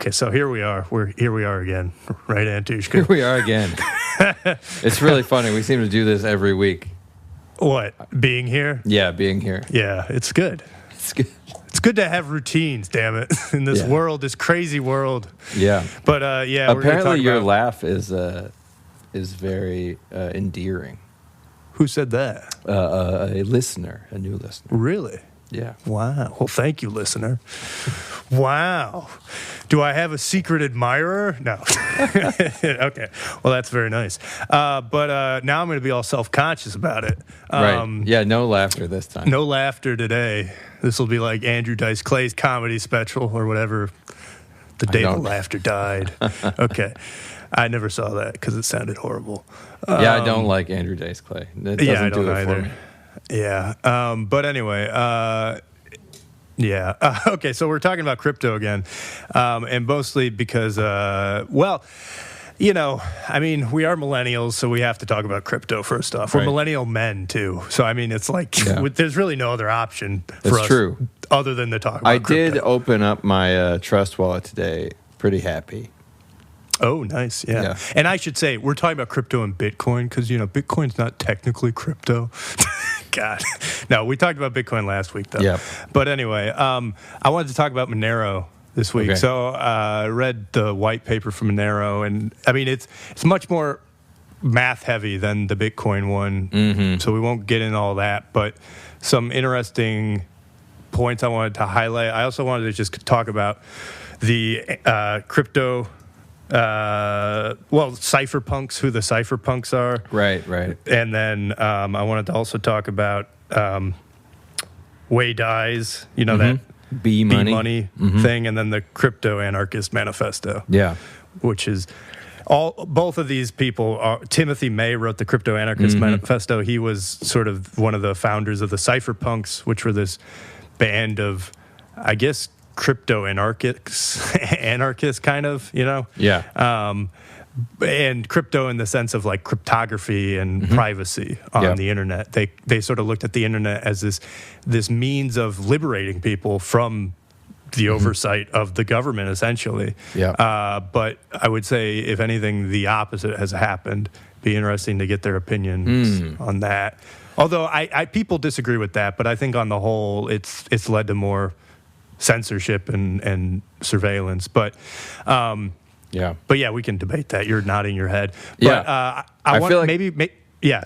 Okay, so here we are. Here we are again, right, Antushka? Here we are again. It's really funny. We seem to do this every week. What? Being here? Yeah, being here. Yeah, it's good. It's good. It's good to have routines, damn it, in this world, this crazy world. Yeah. But yeah, apparently your laugh is very endearing. Who said that? A listener, a new listener. Really? Yeah. Wow. Well, thank you, listener. Wow. Do I have a secret admirer? No. Okay. Well, that's very nice. But now I'm going to be all self-conscious about it. Right. Yeah, no laughter this time. No laughter today. This will be like Andrew Dice Clay's comedy special or whatever. The day the laughter died. Okay. I never saw that because it sounded horrible. Yeah, I don't like Andrew Dice Clay. It doesn't do it for me. Yeah. But anyway, yeah. Okay, so we're talking about crypto again. And mostly because, well, you know, I mean, we are millennials, so we have to talk about crypto first off. We're millennial men, too. So, I mean, it's like there's really no other option for us other than to talk about crypto. I did open up my Trust wallet today. Pretty happy. Oh, nice. Yeah. And I should say, we're talking about crypto and Bitcoin because, you know, Bitcoin's not technically crypto. God. No, we talked about Bitcoin last week, though. Yeah. But anyway, I wanted to talk about Monero this week. Okay. So I read the white paper from Monero, and I mean, it's much more math heavy than the Bitcoin one. Mm-hmm. So we won't get into all that. But some interesting points I wanted to highlight. I also wanted to just talk about the crypto... well, Cypherpunks, who the Cypherpunks are. Right. And then I wanted to also talk about Wei Dai's, you know, that B-money thing, and then the Crypto Anarchist Manifesto. Yeah. Which is both of these people Timothy May wrote the Crypto Anarchist Manifesto. He was sort of one of the founders of the Cypherpunks, which were this band of, I guess, crypto anarchists kind of, you know? Yeah. And crypto in the sense of like cryptography and privacy on the internet. They sort of looked at the internet as this means of liberating people from the oversight of the government, essentially. Yeah. But I would say, if anything, the opposite has happened. Be interesting to get their opinions on that. Although I people disagree with that, but I think on the whole, it's led to more censorship and surveillance, but we can debate that. You're nodding your head. But, I want, feel like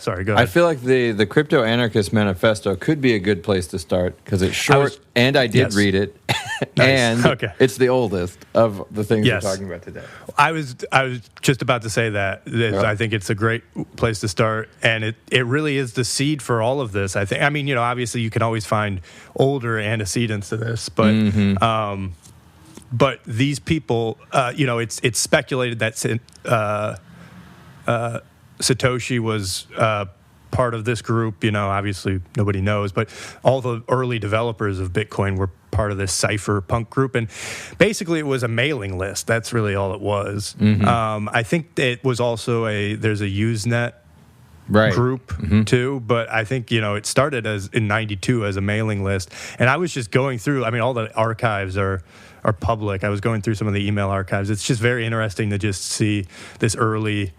sorry, go ahead. I feel like the Crypto Anarchist Manifesto could be a good place to start because it's short, and I did read it, and it's the oldest of the things we're talking about today. I was just about to say that. I think it's a great place to start, and it really is the seed for all of this. I mean, you know, obviously you can always find older antecedents to this, but these people, you know, it's speculated that Satoshi was part of this group. You know, obviously nobody knows, but all the early developers of Bitcoin were part of this Cypherpunk group, and basically it was a mailing list. That's really all it was. I think it was also there's a Usenet group too, but I think, you know, it started in '92 as a mailing list, and I was just going through. I mean, all the archives are public. I was going through some of the email archives. It's just very interesting to just see this early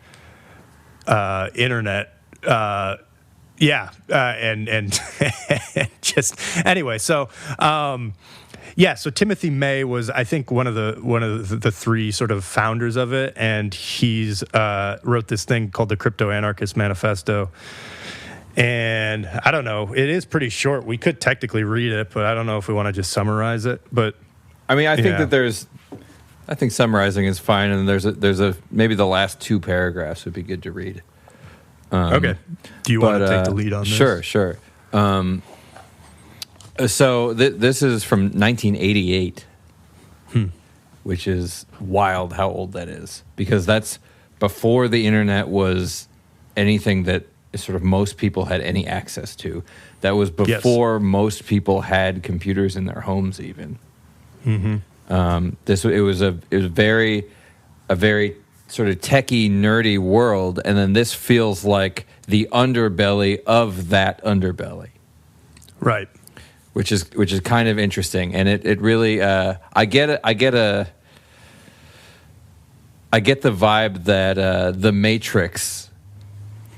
internet, and just anyway. So, so Timothy May was, I think, one of the three sort of founders of it, and he's wrote this thing called the Crypto Anarchist Manifesto. And I don't know, it is pretty short. We could technically read it, but I don't know if we want to just summarize it. But I mean, I think that I think summarizing is fine, and there's a maybe the last two paragraphs would be good to read. Okay. Do you want to take the lead on this? Sure. So this is from 1988, which is wild how old that is, because that's before the internet was anything that sort of most people had any access to. That was before most people had computers in their homes even. It was a very sort of techie, nerdy world, and then this feels like the underbelly of that underbelly, right? Which is kind of interesting, and it really I get I get the vibe that the Matrix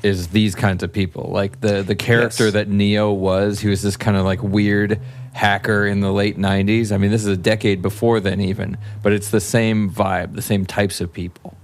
is these kinds of people. Like the character that Neo was, he was this kind of like weird hacker in the late 90s. I mean, this is a decade before then even, but it's the same vibe, the same types of people.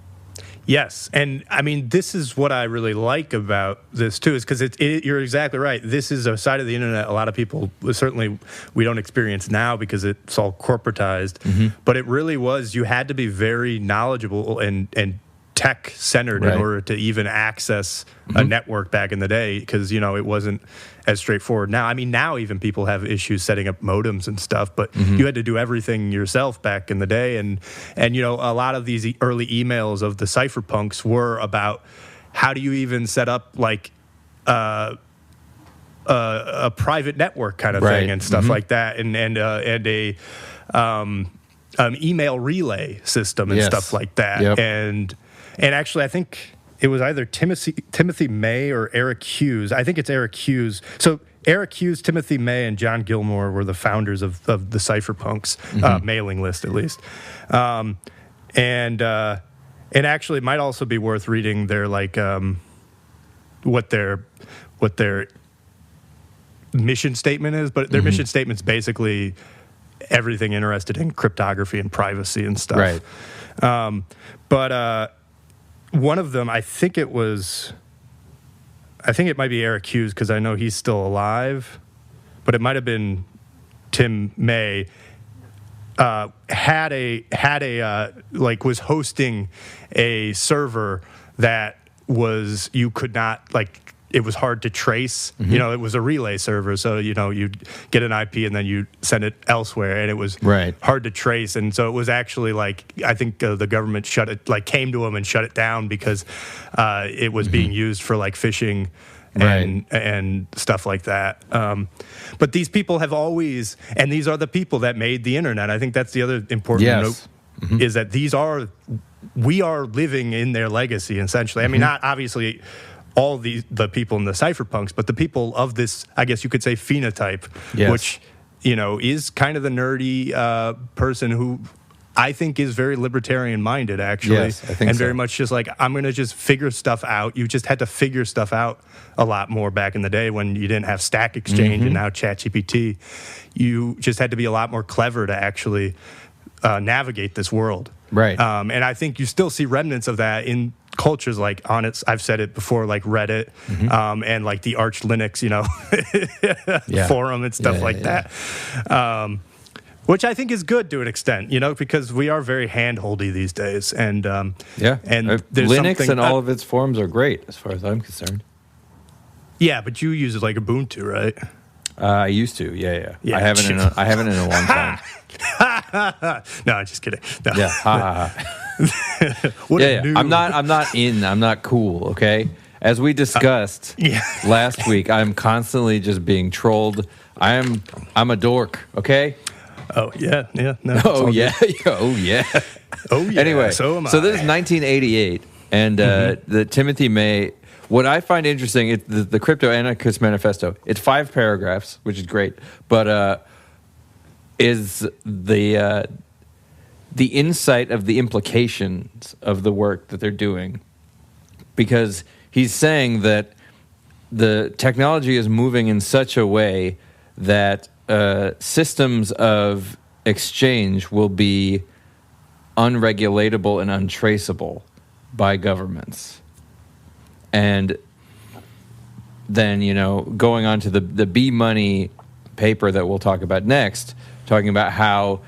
Yes, and I mean, this is what I really like about this too, is because you're exactly right. This is a side of the internet a lot of people, certainly we don't experience now because it's all corporatized, but it really was, you had to be very knowledgeable and tech-centered in order to even access a network back in the day, because, it wasn't as straightforward. Now, I mean, now even people have issues setting up modems and stuff, but you had to do everything yourself back in the day. And a lot of these early emails of the Cypherpunks were about how do you even set up, like, a private network kind of thing and stuff like that, and a email relay system and stuff like that. And actually, I think it was either Timothy May or Eric Hughes. I think it's Eric Hughes. So Eric Hughes, Timothy May, and John Gilmore were the founders of the Cypherpunks mailing list, at least. And actually, it might also be worth reading their what their mission statement is. But their mission statement's basically everything interested in cryptography and privacy and stuff. Right. But one of them, I think it might be Eric Hughes, because I know he's still alive, but it might have been Tim May, was hosting a server that you could not, it was hard to trace. It was a relay server, so you'd get an IP and then you send it elsewhere, and it was hard to trace. And so it was actually I think the government came to them and shut it down because it was being used for phishing and stuff like that. But these people have always, and these are the people that made the internet. I think that's the other important note, is that we are living in their legacy, essentially. I mean, not obviously all the people in the Cypherpunks, but the people of this, I guess you could say, phenotype, which, is kind of the nerdy person who I think is very libertarian-minded, actually. Yes, I think and very much just I'm going to just figure stuff out. You just had to figure stuff out a lot more back in the day when you didn't have Stack Exchange and now ChatGPT. You just had to be a lot more clever to actually navigate this world. Right. And I think you still see remnants of that in cultures I've said it before, like Reddit, and the Arch Linux, forum and stuff that. Which I think is good to an extent, because we are very hand-holdy these days. And and Linux and all of its forms are great as far as I'm concerned. Yeah, but you use it like Ubuntu, right? I used to, yeah. I haven't in a long time. No, I'm just kidding. No. Yeah, I'm not cool, okay? As we discussed last week, I'm constantly just being trolled. I'm a dork, okay? Oh yeah. No, oh yeah. Anyway, so am I. So this is 1988, and the Timothy May. What I find interesting is the Crypto Anarchist Manifesto. It's 5 paragraphs, which is great, but is the insight of the implications of the work that they're doing, because he's saying that the technology is moving in such a way that systems of exchange will be unregulatable and untraceable by governments. And then, going on to the B Money paper that we'll talk about next, talking about how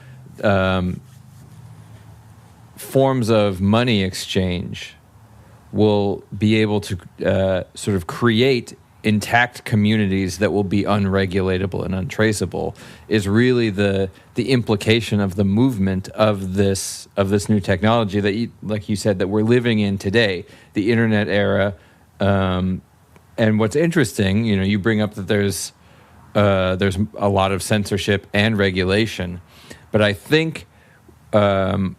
forms of money exchange will be able to sort of create intact communities that will be unregulatable and untraceable, is really the implication of the movement of this new technology that, like you said, that we're living in today, the internet era. And what's interesting, you bring up that there's a lot of censorship and regulation, but I think, at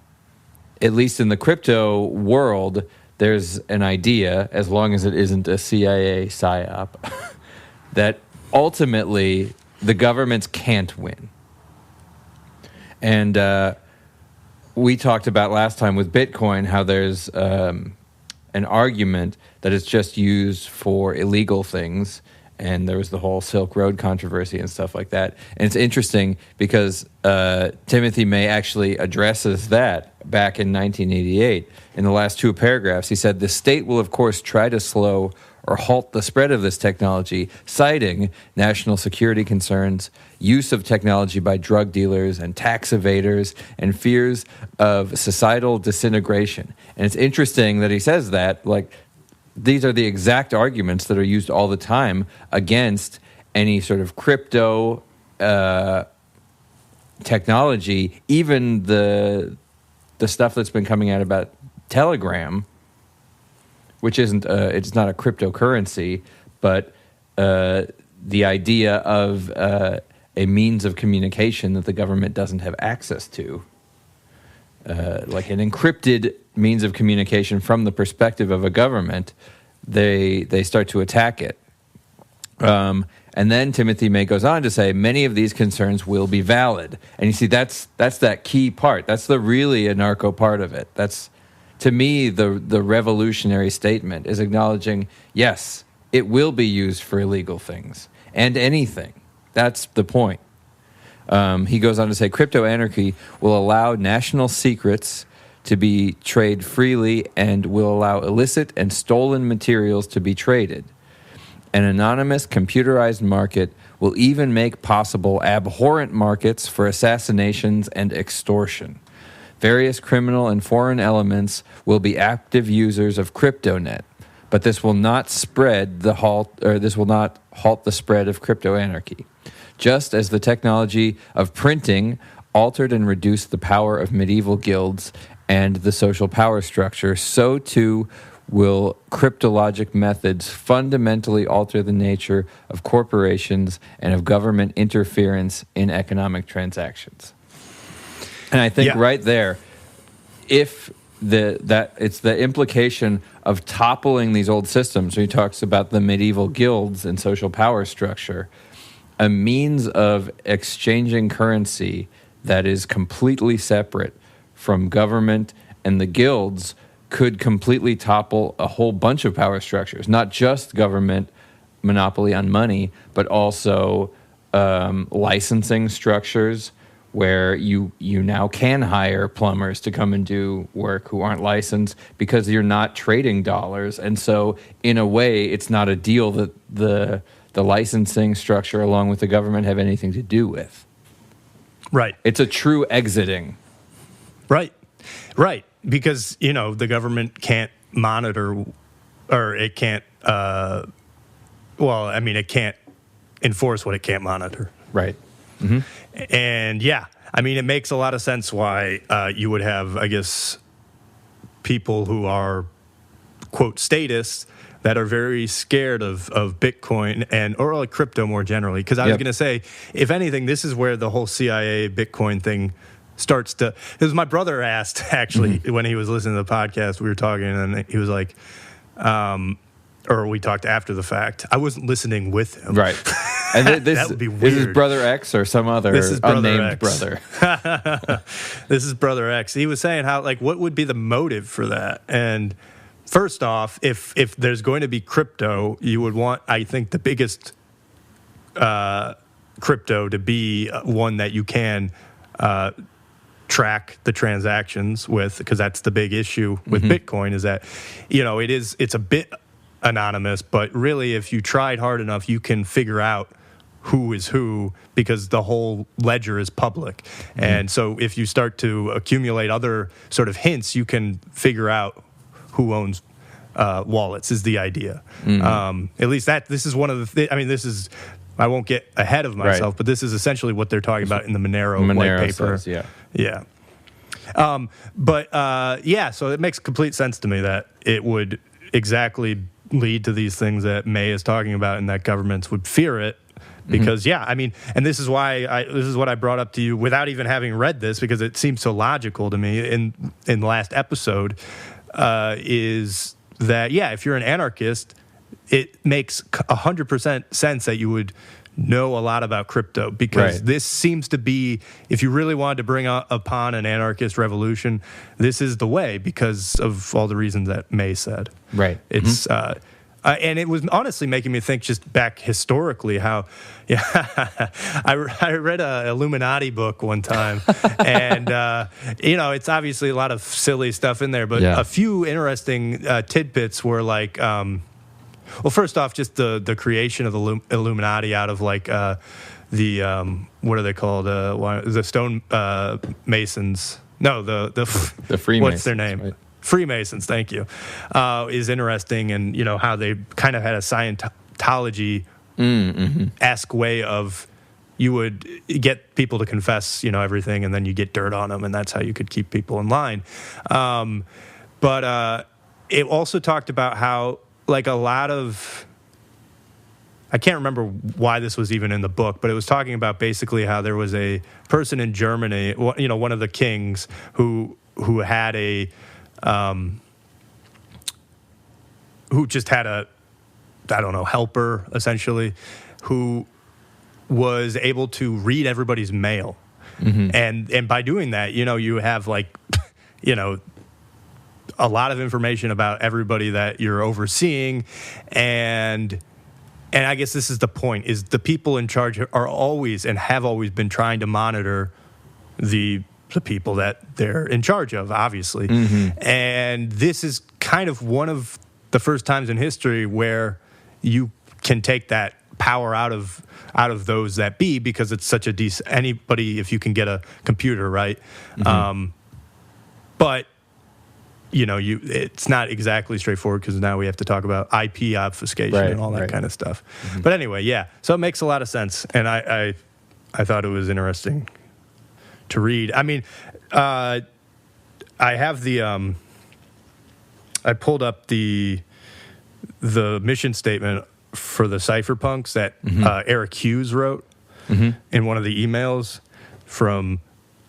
least in the crypto world, there's an idea, as long as it isn't a CIA psyop, that ultimately the governments can't win. And we talked about last time with Bitcoin, how there's an argument that it's just used for illegal things, and there was the whole Silk Road controversy and stuff like that. And it's interesting because Timothy May actually addresses that back in 1988. In the last two paragraphs, he said, "The state will, of course, try to slow or halt the spread of this technology, citing national security concerns, use of technology by drug dealers and tax evaders, and fears of societal disintegration." And it's interesting that he says that, like, these are the exact arguments that are used all the time against any sort of crypto technology, even the stuff that's been coming out about Telegram, which isn't it's not a cryptocurrency, but the idea of a means of communication that the government doesn't have access to, like an encrypted means of communication from the perspective of a government, they start to attack it. And then Timothy May goes on to say, many of these concerns will be valid. And you see, that's that key part. That's the really anarcho part of it. That's, to me, the revolutionary statement is acknowledging, yes, it will be used for illegal things and anything. That's the point. He goes on to say, crypto anarchy will allow national secrets to be traded freely and will allow illicit and stolen materials to be traded. An anonymous computerized market will even make possible abhorrent markets for assassinations and extortion. Various criminal and foreign elements will be active users of CryptoNet, but this will not halt the spread of crypto anarchy. Just as the technology of printing altered and reduced the power of medieval guilds and the social power structure, so too will cryptologic methods fundamentally alter the nature of corporations and of government interference in economic transactions. And I think right there, if it's the implication of toppling these old systems, he talks about the medieval guilds and social power structure, a means of exchanging currency that is completely separate from government and the guilds could completely topple a whole bunch of power structures, not just government monopoly on money, but also licensing structures where you now can hire plumbers to come and do work who aren't licensed because you're not trading dollars. And so in a way, it's not a deal that the licensing structure along with the government have anything to do with. Right. It's a true exiting. Right. Because, the government can't monitor, or it can't, it can't enforce what it can't monitor. Right. Mm-hmm. And it makes a lot of sense why you would have, I guess, people who are, quote, statists that are very scared of Bitcoin or like crypto more generally. Because I was going to say, if anything, this is where the whole CIA Bitcoin thing starts to. Because my brother asked, actually, when he was listening to the podcast, we were talking, and he was like, or we talked after the fact. I wasn't listening with him. Right. And that would be weird. This is Brother X or some other unnamed brother. This is Brother X. He was saying how, like, what would be the motive for that? And first off, if there's going to be crypto, you would want, I think, the biggest crypto to be one that you can track the transactions with, because that's the big issue with Bitcoin is that, it's a bit anonymous, but really if you tried hard enough, you can figure out who is who because the whole ledger is public. And so if you start to accumulate other sort of hints, you can figure out who owns wallets is the idea. At least this is one of the I won't get ahead of myself, but this is essentially what they're talking about in the Monero white paper. Says, So it makes complete sense to me that it would exactly lead to these things that May is talking about and that governments would fear it. Because, and this is why this is what I brought up to you without even having read this, because it seems so logical to me in the last episode, is that, if you're an anarchist, it makes 100% sense that you would know a lot about crypto, because Right. this seems to be, if you really wanted to bring upon an anarchist revolution, this is the way, because of all the reasons that May said. Right. It's and it was honestly making me think, just back historically, how I read a Illuminati book one time, and it's obviously a lot of silly stuff in there, but a few interesting tidbits were like, well, first off, just the creation of the Illuminati out of like the what are they called? The stone masons? No, the Freemasons. What's their name? Right? Freemasons. Thank you. Is interesting, and how they kind of had a Scientology-esque way of, you would get people to confess, everything, and then you get dirt on them, and that's how you could keep people in line. But it also talked about how, like, a lot of, I can't remember why this was even in the book, but it was talking about basically how there was a person in Germany, one of the kings who had a, who just had a, I don't know, helper, essentially, who was able to read everybody's mail. And by doing that, you have, like, a lot of information about everybody that you're overseeing, and I guess this is the point, is the people in charge are always and have always been trying to monitor the people that they're in charge of, obviously. And this is kind of one of the first times in history where you can take that power out of those that be, because it's such a anybody, if you can get a computer, right? But it's not exactly straightforward, because now we have to talk about IP obfuscation and all that kind of stuff. But anyway, yeah. So it makes a lot of sense, and I thought it was interesting to read. I mean, I have the I pulled up the mission statement for the Cypherpunks that Eric Hughes wrote in one of the emails from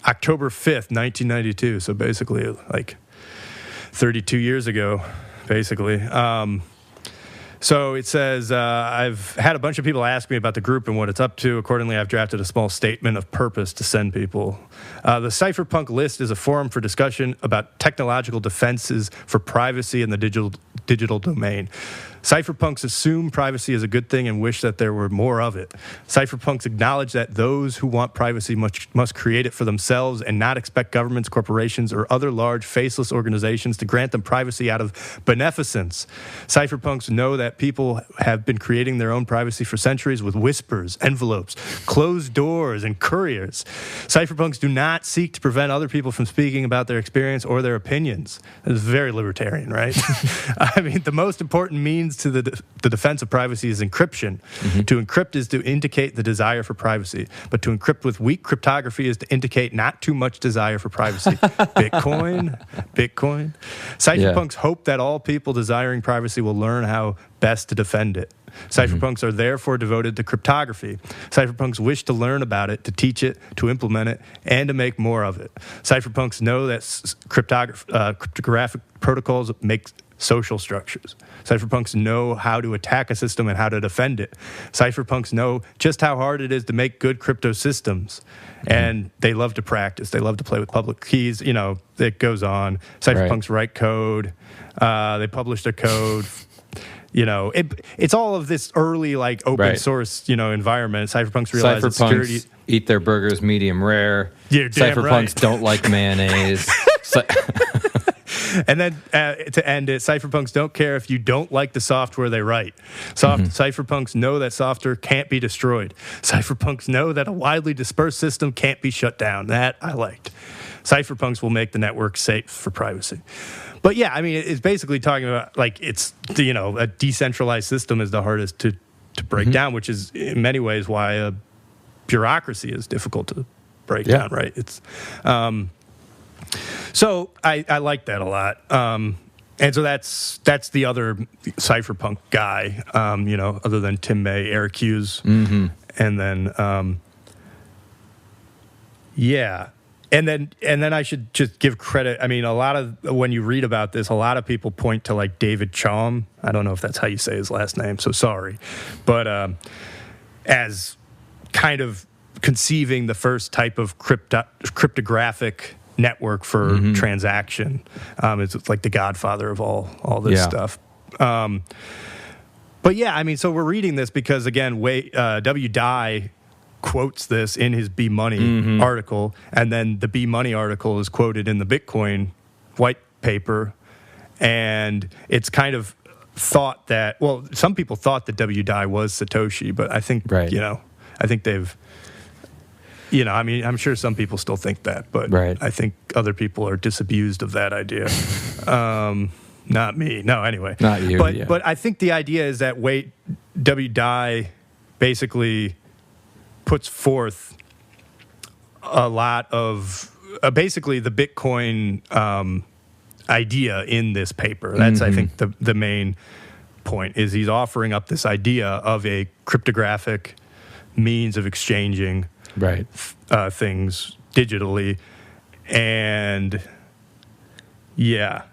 October 5th, 1992. So basically, like 32 years ago, basically. So it says, I've had a bunch of people ask me about the group and what it's up to. Accordingly, I've drafted a small statement of purpose to send people. The Cypherpunk list is a forum for discussion about technological defenses for privacy in the digital domain. Cypherpunks assume privacy is a good thing and wish that there were more of it. Cypherpunks acknowledge that those who want privacy must create it for themselves and not expect governments, corporations, or other large, faceless organizations to grant them privacy out of beneficence. Cypherpunks know that people have been creating their own privacy for centuries with whispers, envelopes, closed doors, and couriers. Cypherpunks do not seek to prevent other people from speaking about their experience or their opinions. It's very libertarian, right? I mean, the most important means to the defense of privacy is encryption. To encrypt is to indicate the desire for privacy, but to encrypt with weak cryptography is to indicate not too much desire for privacy. Bitcoin. Cypherpunks hope that all people desiring privacy will learn how best to defend it. Cypherpunks are therefore devoted to cryptography. Cypherpunks wish to learn about it, to teach it, to implement it, and to make more of it. Cypherpunks know that cryptographic protocols make social structures. Cypherpunks know how to attack a system and how to defend it. Cypherpunks know just how hard it is to make good crypto systems. And they love to practice. They love to play with public keys. It goes on. Cypherpunks write code. They publish their code. It's all of this early, like, open source, environment. Cypherpunks realize that security... eat their burgers medium rare. You're damn Cypherpunks don't like mayonnaise. And then to end it, cypherpunks don't care if you don't like the software they write. Cypherpunks know that software can't be destroyed. Cypherpunks know that a widely dispersed system can't be shut down. That I liked. Cypherpunks will make the network safe for privacy. But yeah, I mean, it's basically talking about, like, it's, a decentralized system is the hardest to break down, which is in many ways why a bureaucracy is difficult to break down, right? It's so I like that a lot. And so that's the other cypherpunk guy, other than Tim May, Eric Hughes. And then, And then I should just give credit. I mean, a lot of, when you read about this, a lot of people point to, like, David Chaum. I don't know if that's how you say his last name, so sorry. But as kind of conceiving the first type of cryptographic network for transaction. It's like the godfather of all this stuff. But yeah, I mean, so we're reading this because, again, W. Dai quotes this in his B Money article, and then the B Money article is quoted in the Bitcoin white paper, and it's kind of thought that, well, some people thought that W. Dai was Satoshi, but I think, I think they've, I mean, I'm sure some people still think that, but I think other people are disabused of that idea. Not me. No, anyway. Not you, But I think the idea is that W. Dai basically puts forth a lot of basically the Bitcoin idea in this paper. That's, I think, the main point is he's offering up this idea of a cryptographic means of exchanging things digitally. And yeah.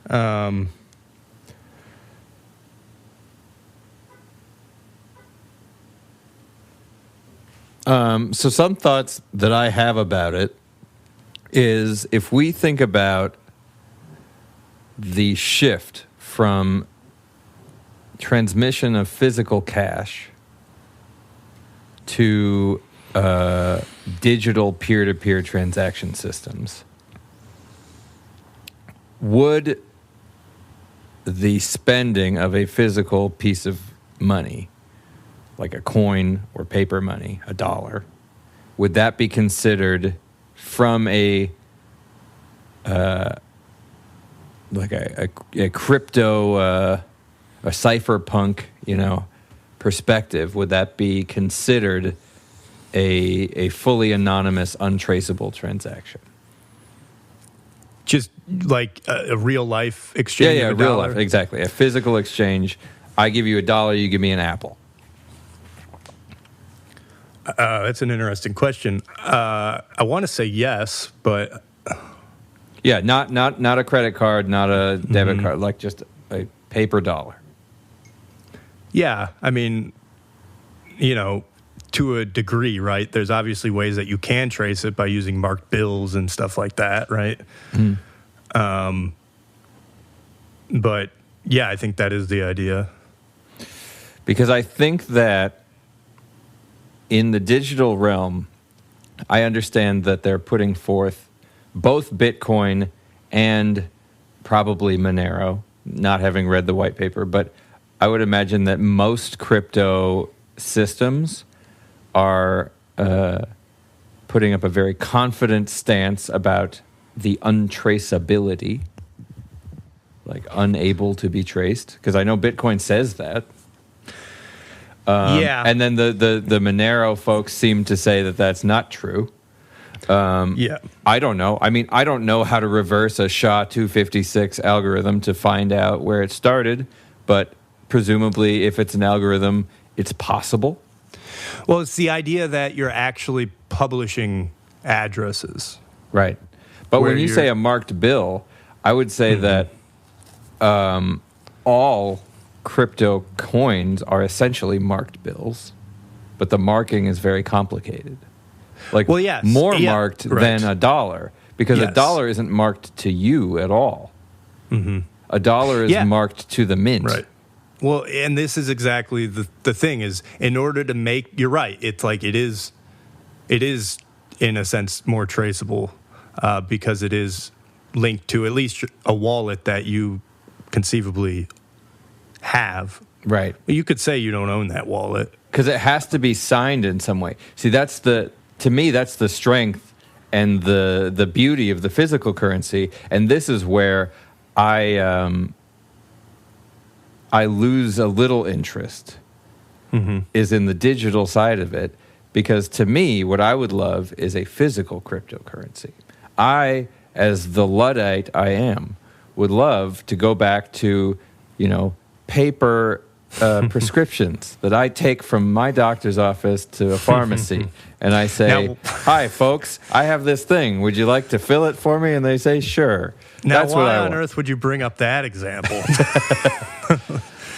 So some thoughts that I have about it is if we think about the shift from transmission of physical cash to digital peer-to-peer transaction systems, would the spending of a physical piece of money, like a coin or paper money, $1, would that be considered from a crypto, a cypherpunk, perspective? Would that be considered a fully anonymous, untraceable transaction? Just like a real life exchange. Yeah, of real dollar. life, exactly. A physical exchange. I give you $1, you give me an apple. That's an interesting question. I want to say yes, but yeah, not a credit card, not a debit card, like just a paper dollar. Yeah, I mean, to a degree, right? There's obviously ways that you can trace it by using marked bills and stuff like that, right? But yeah, I think that is the idea. Because I think that in the digital realm, I understand that they're putting forth both Bitcoin and probably Monero, not having read the white paper, but I would imagine that most crypto systems are putting up a very confident stance about the untraceability, like unable to be traced, because I know Bitcoin says that. And then the Monero folks seem to say that that's not true. I don't know. I mean, I don't know how to reverse a SHA-256 algorithm to find out where it started, but presumably if it's an algorithm, it's possible. Well, it's the idea that you're actually publishing addresses. Right. But when you say a marked bill, I would say that all crypto coins are essentially marked bills, but the marking is very complicated. Like more marked than $1, because $1 isn't marked to you at all. $1 is marked to the mint. Right. Well, and this is exactly the thing is, in order to make, you're right, it's like it is in a sense more traceable because it is linked to at least a wallet that you conceivably have. Right. You could say you don't own that wallet. Because it has to be signed in some way. See, to me, that's the strength and the beauty of the physical currency. And this is where I lose a little interest, is in the digital side of it. Because to me, what I would love is a physical cryptocurrency. I, as the Luddite I am, would love to go back to, paper prescriptions that I take from my doctor's office to a pharmacy. And I say, hi, folks, I have this thing. Would you like to fill it for me? And they say, sure. Now, That's what why I on want. earth would you bring up that example?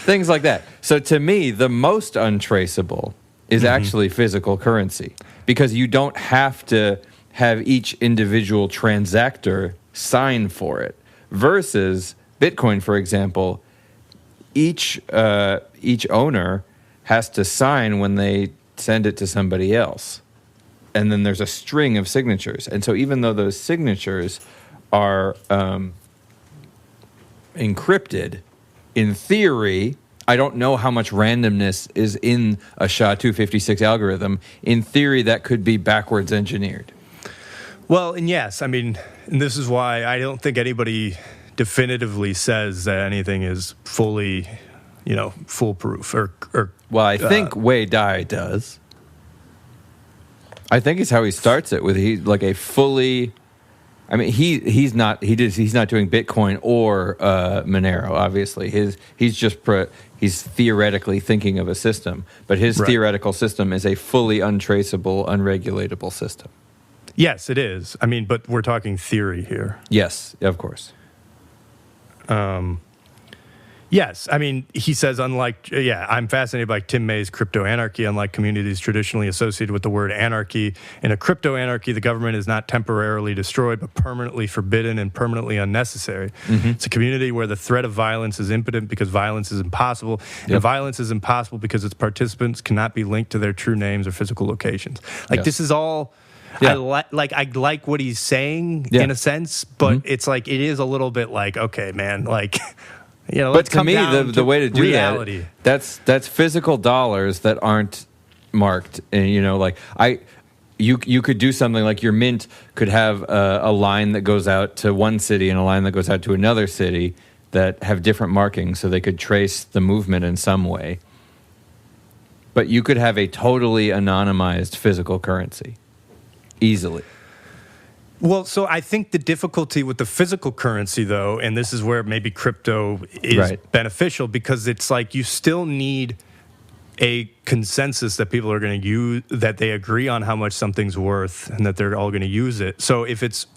Things like that. So to me, the most untraceable is actually physical currency, because you don't have to have each individual transactor sign for it. Versus Bitcoin, for example, each owner has to sign when they send it to somebody else. And then there's a string of signatures. And so even though those signatures are encrypted, in theory, I don't know how much randomness is in a SHA-256 algorithm. In theory, that could be backwards engineered. Well, and yes, I mean, and this is why I don't think anybody definitively says that anything is fully, foolproof. Well, I think Wei Dai does. I think it's how he starts it with a fully. I mean, he's not doing Bitcoin or Monero. Obviously, he's theoretically thinking of a system, but his theoretical system is a fully untraceable, unregulatable system. Yes, it is. I mean, but we're talking theory here. Yes, of course. Yes, I mean, he says, I'm fascinated by Tim May's crypto anarchy. Unlike communities traditionally associated with the word anarchy, in a crypto anarchy, the government is not temporarily destroyed, but permanently forbidden and permanently unnecessary. It's a community where the threat of violence is impotent because violence is impossible, and violence is impossible because its participants cannot be linked to their true names or physical locations. This is all. Yeah. I like what he's saying in a sense, but it's it is a little bit okay, man, but to me, the way to do reality. That's physical dollars that aren't marked, and you could do something like your mint could have a line that goes out to one city and a line that goes out to another city that have different markings, so they could trace the movement in some way. But you could have a totally anonymized physical currency. Easily. Well, so I think the difficulty with the physical currency, though, and this is where maybe crypto is beneficial, because it's you still need a consensus that people are going to use, that they agree on how much something's worth, and that they're all going to use it. So if it's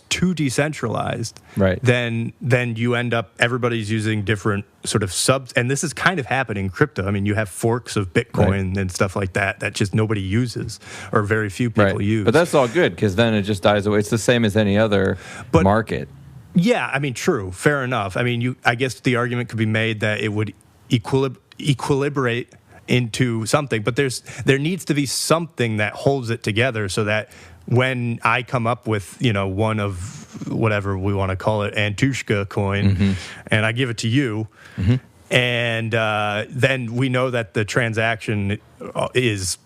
too decentralized, then you end up everybody's using different sort of subs, and this is kind of happening in crypto. I mean, you have forks of Bitcoin and stuff like that just nobody uses, or very few people use. But that's all good, because then it just dies away. It's the same as any other market. Yeah, I mean, true, fair enough. I mean, I guess the argument could be made that it would equilibrate into something, but there needs to be something that holds it together, so that when I come up with one of whatever we want to call it, Antushka coin, and I give it to you, and then we know that the transaction is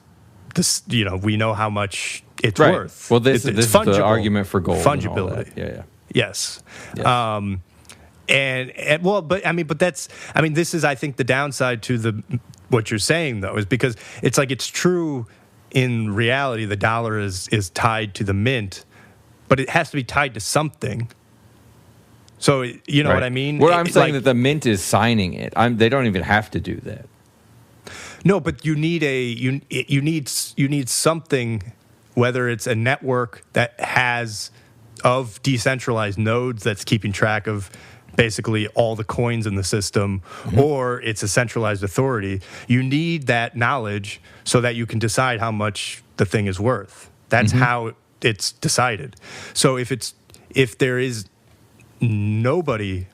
this. We know how much it's worth. Well, this is the argument for gold. Fungibility. Yeah. Yes. This is, I think, the downside to what you're saying, though, is because it's it's true in reality, the dollar is tied to the mint, but it has to be tied to something. So you know what I mean? Well, I'm saying that the mint is signing it. They don't even have to do that. No, but you need you need something, whether it's a network that has of decentralized nodes that's keeping track of basically all the coins in the system, or it's a centralized authority. You need that knowledge so that you can decide how much the thing is worth. That's how it's decided. So if there is nobody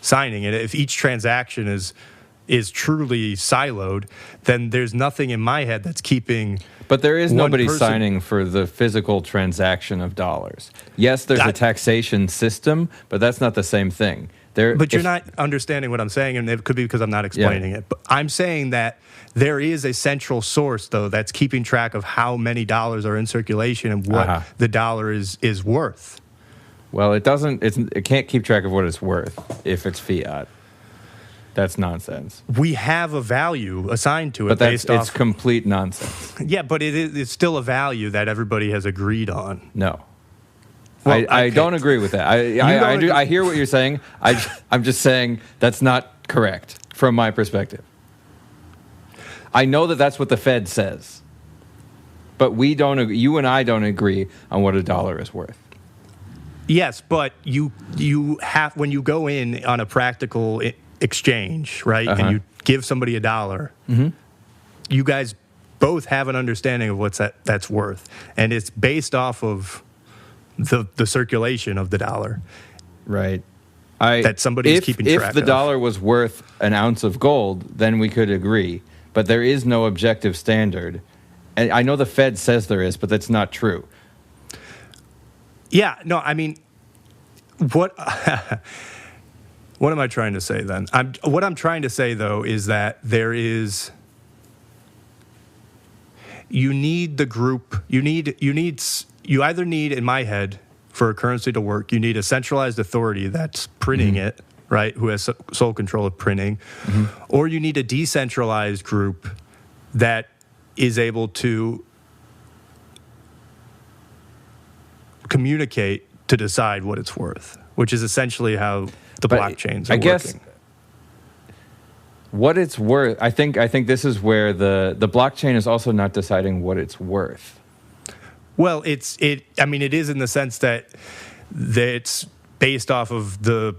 signing it, if each transaction is truly siloed, then there's nothing in my head that's keeping. But there is nobody signing for the physical transaction of dollars. Yes, there's a taxation system, but that's not the same thing. But you're not understanding what I'm saying, and it could be because I'm not explaining it. But I'm saying that there is a central source, though, that's keeping track of how many dollars are in circulation and what the dollar is worth. Well, it doesn't. It can't keep track of what it's worth if it's fiat. That's nonsense. We have a value assigned to it, but it's complete nonsense. Yeah, but it's still a value that everybody has agreed on. No. Well, I don't agree with that. I hear what you're saying. I'm just saying that's not correct from my perspective. I know that that's what the Fed says, but you and I don't agree on what a dollar is worth. Yes, but you have, when you go in on a practical exchange, right, and you give somebody $1, you guys both have an understanding of what's that's worth, and it's based off of the circulation of the dollar. Right. That somebody's keeping track of. If the dollar was worth an ounce of gold, then we could agree. But there is no objective standard. And I know the Fed says there is, but that's not true. Yeah, no, I mean, what am I trying to say then? What I'm trying to say, though, is that you need the group, you either need, in my head, for a currency to work, you need a centralized authority that's printing it, right, who has sole control of printing, or you need a decentralized group that is able to communicate to decide what it's worth, which is essentially how the blockchains are working. Guess what it's worth, I think this is where the blockchain is also not deciding what it's worth. Well, it is in the sense that it's based off of the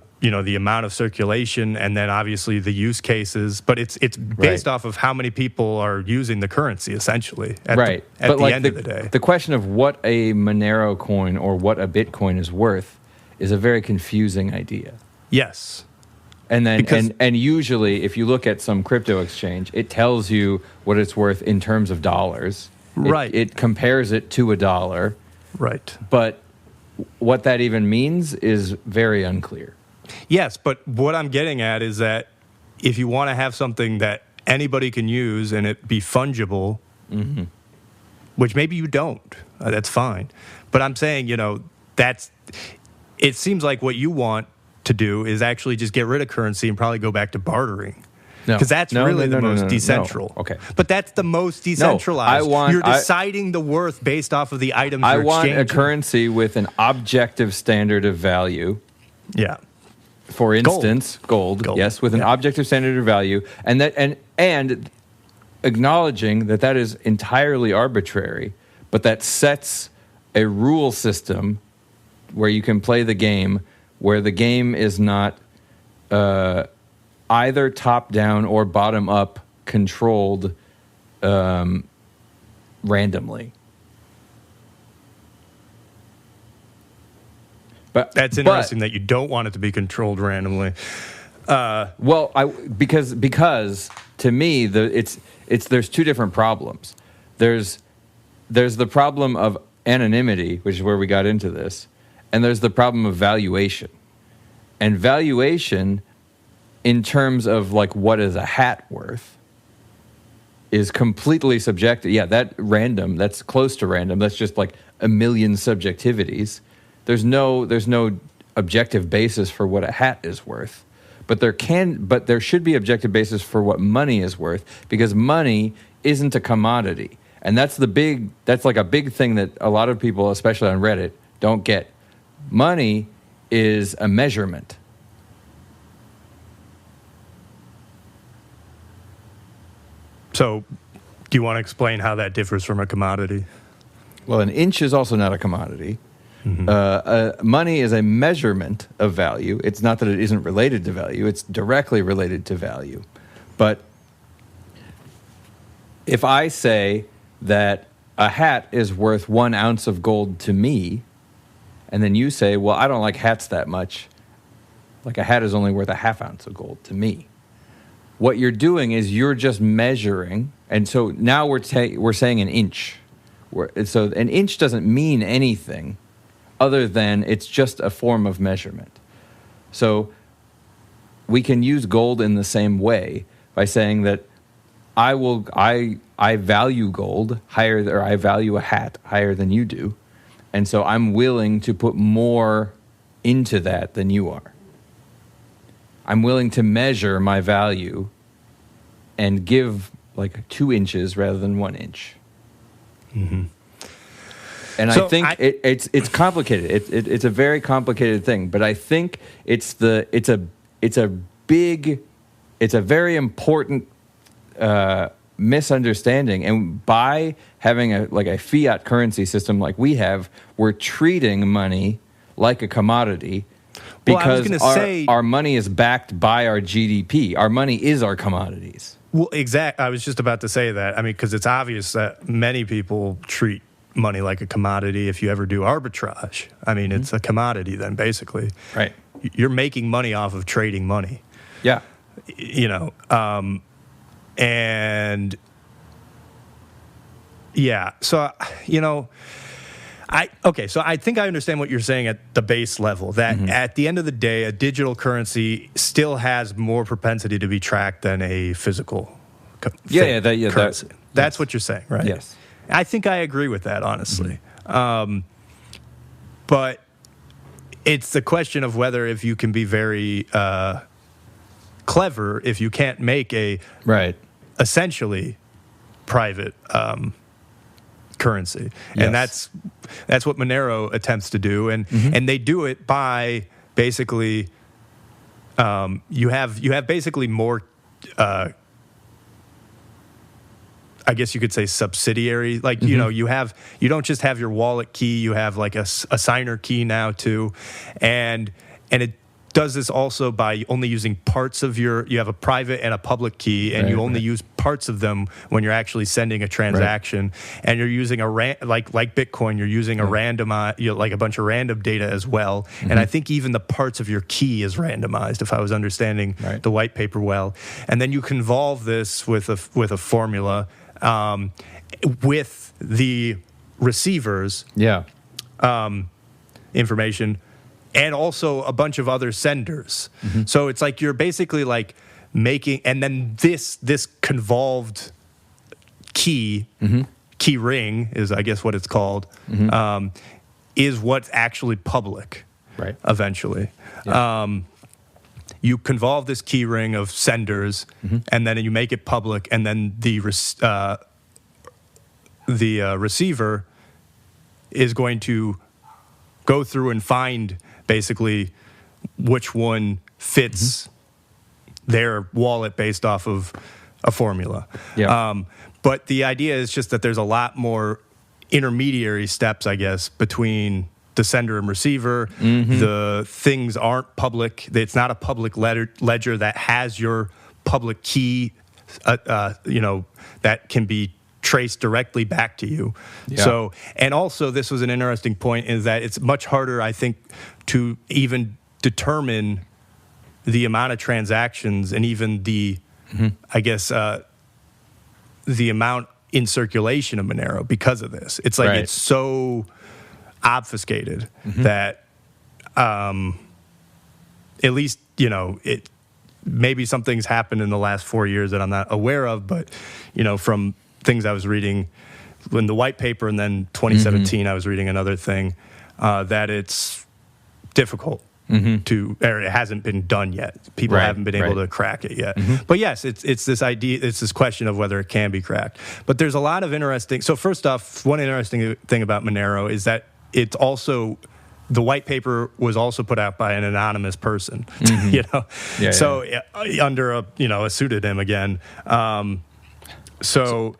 amount of circulation and then obviously the use cases, but it's based off of how many people are using the currency essentially at the end of the day. The question of what a Monero coin or what a Bitcoin is worth is a very confusing idea. Yes. And then and usually if you look at some crypto exchange, it tells you what it's worth in terms of dollars. Right. It compares it to a dollar. Right. But what that even means is very unclear. Yes, but what I'm getting at is that if you want to have something that anybody can use and it be fungible, which maybe you don't, that's fine. But I'm saying, it seems like what you want to do is actually just get rid of currency and probably go back to bartering. Because that's really the most decentral. No. Okay. But that's the most decentralized. You're deciding the worth based off of the items you're exchanging. I want a currency with an objective standard of value. Yeah. For instance, gold. Yes, with an objective standard of value. And acknowledging that is entirely arbitrary, but that sets a rule system where you can play the game, where the game is not either top-down or bottom-up controlled randomly. But that's interesting that you don't want it to be controlled randomly. Because to me, there's two different problems. There's the problem of anonymity, which is where we got into this, and there's the problem of valuation. And valuation, in terms of like what is a hat worth, is completely subjective. Yeah, that's close to random. That's just like a million subjectivities. There's no objective basis for what a hat is worth, but there should be objective basis for what money is worth, because money isn't a commodity, and that's like a big thing that a lot of people, especially on Reddit, don't get. Money is a measurement. So, do you want to explain how that differs from a commodity? Well, an inch is also not a commodity. Money is a measurement of value. It's not that it isn't related to value. It's directly related to value. But if I say that a hat is worth 1 ounce of gold to me, and then you say, well, I don't like hats that much. Like a hat is only worth a ½ ounce of gold to me. What you're doing is you're just measuring. And so now we're saying an inch. So an inch doesn't mean anything other than it's just a form of measurement. So we can use gold in the same way by saying that I value gold higher, or I value a hat higher than you do, and so I'm willing to put more into that than you are. I'm willing to measure my value and give like 2 inches rather than 1 inch. And so I think it's complicated. It's a very complicated thing, but I think it's a very important misunderstanding. And by having a fiat currency system like we have, we're treating money like a commodity because our money is backed by our GDP. Our money is our commodities. Well, I was just about to say that. I mean, because it's obvious that many people treat money like a commodity. If you ever do arbitrage, I mean, it's a commodity then, basically. Right. You're making money off of trading money. Yeah. You know, and yeah. So, you know, so I think I understand what you're saying at the base level, that at the end of the day, a digital currency still has more propensity to be tracked than a physical currency. That's what you're saying, right? Yes. I think I agree with that, honestly. But it's the question of whether if you can be very clever, if you can't make a essentially private currency. Yes. And that's what Monero attempts to do. And they do it by basically you have basically more I guess you could say subsidiary, like, you know, you don't just have your wallet key, you have like a signer key now too. And it does this also by only using parts of you have a private and a public key, and you only use parts of them when you're actually sending a transaction. And you're using like Bitcoin, you're using a like a bunch of random data as well. And I think even the parts of your key is randomized, if I was understanding the white paper well. And then you convolve this with a formula with the receivers information, and also a bunch of other senders. So it's like you're basically like making, and then this convolved key ring is, I guess, what it's called, is what's actually public. Right. Eventually. Yeah. You convolve this key ring of senders, and then you make it public, and then the receiver is going to go through and find basically which one fits their wallet based off of a formula. Yeah. But the idea is just that there's a lot more intermediary steps, I guess, between the sender and receiver. The things aren't public. It's not a public ledger that has your public key, you know, that can be traced directly back to you. Yeah. So, and also this was an interesting point, is that it's much harder, I think, to even determine the amount of transactions and even the, I guess, the amount in circulation of Monero because of this. It's like it's so obfuscated that at least, you know, maybe something's happened in the last 4 years that I'm not aware of, but, you know, from things I was reading in the white paper, and then 2017 I was reading another thing, that it's difficult to, or it hasn't been done yet. People haven't been able to crack it yet. But yes, it's this idea, it's this question of whether it can be cracked. But there's a lot of interesting, so first off, one interesting thing about Monero is that it's also, the white paper was also put out by an anonymous person, you know? So under a pseudonym again. So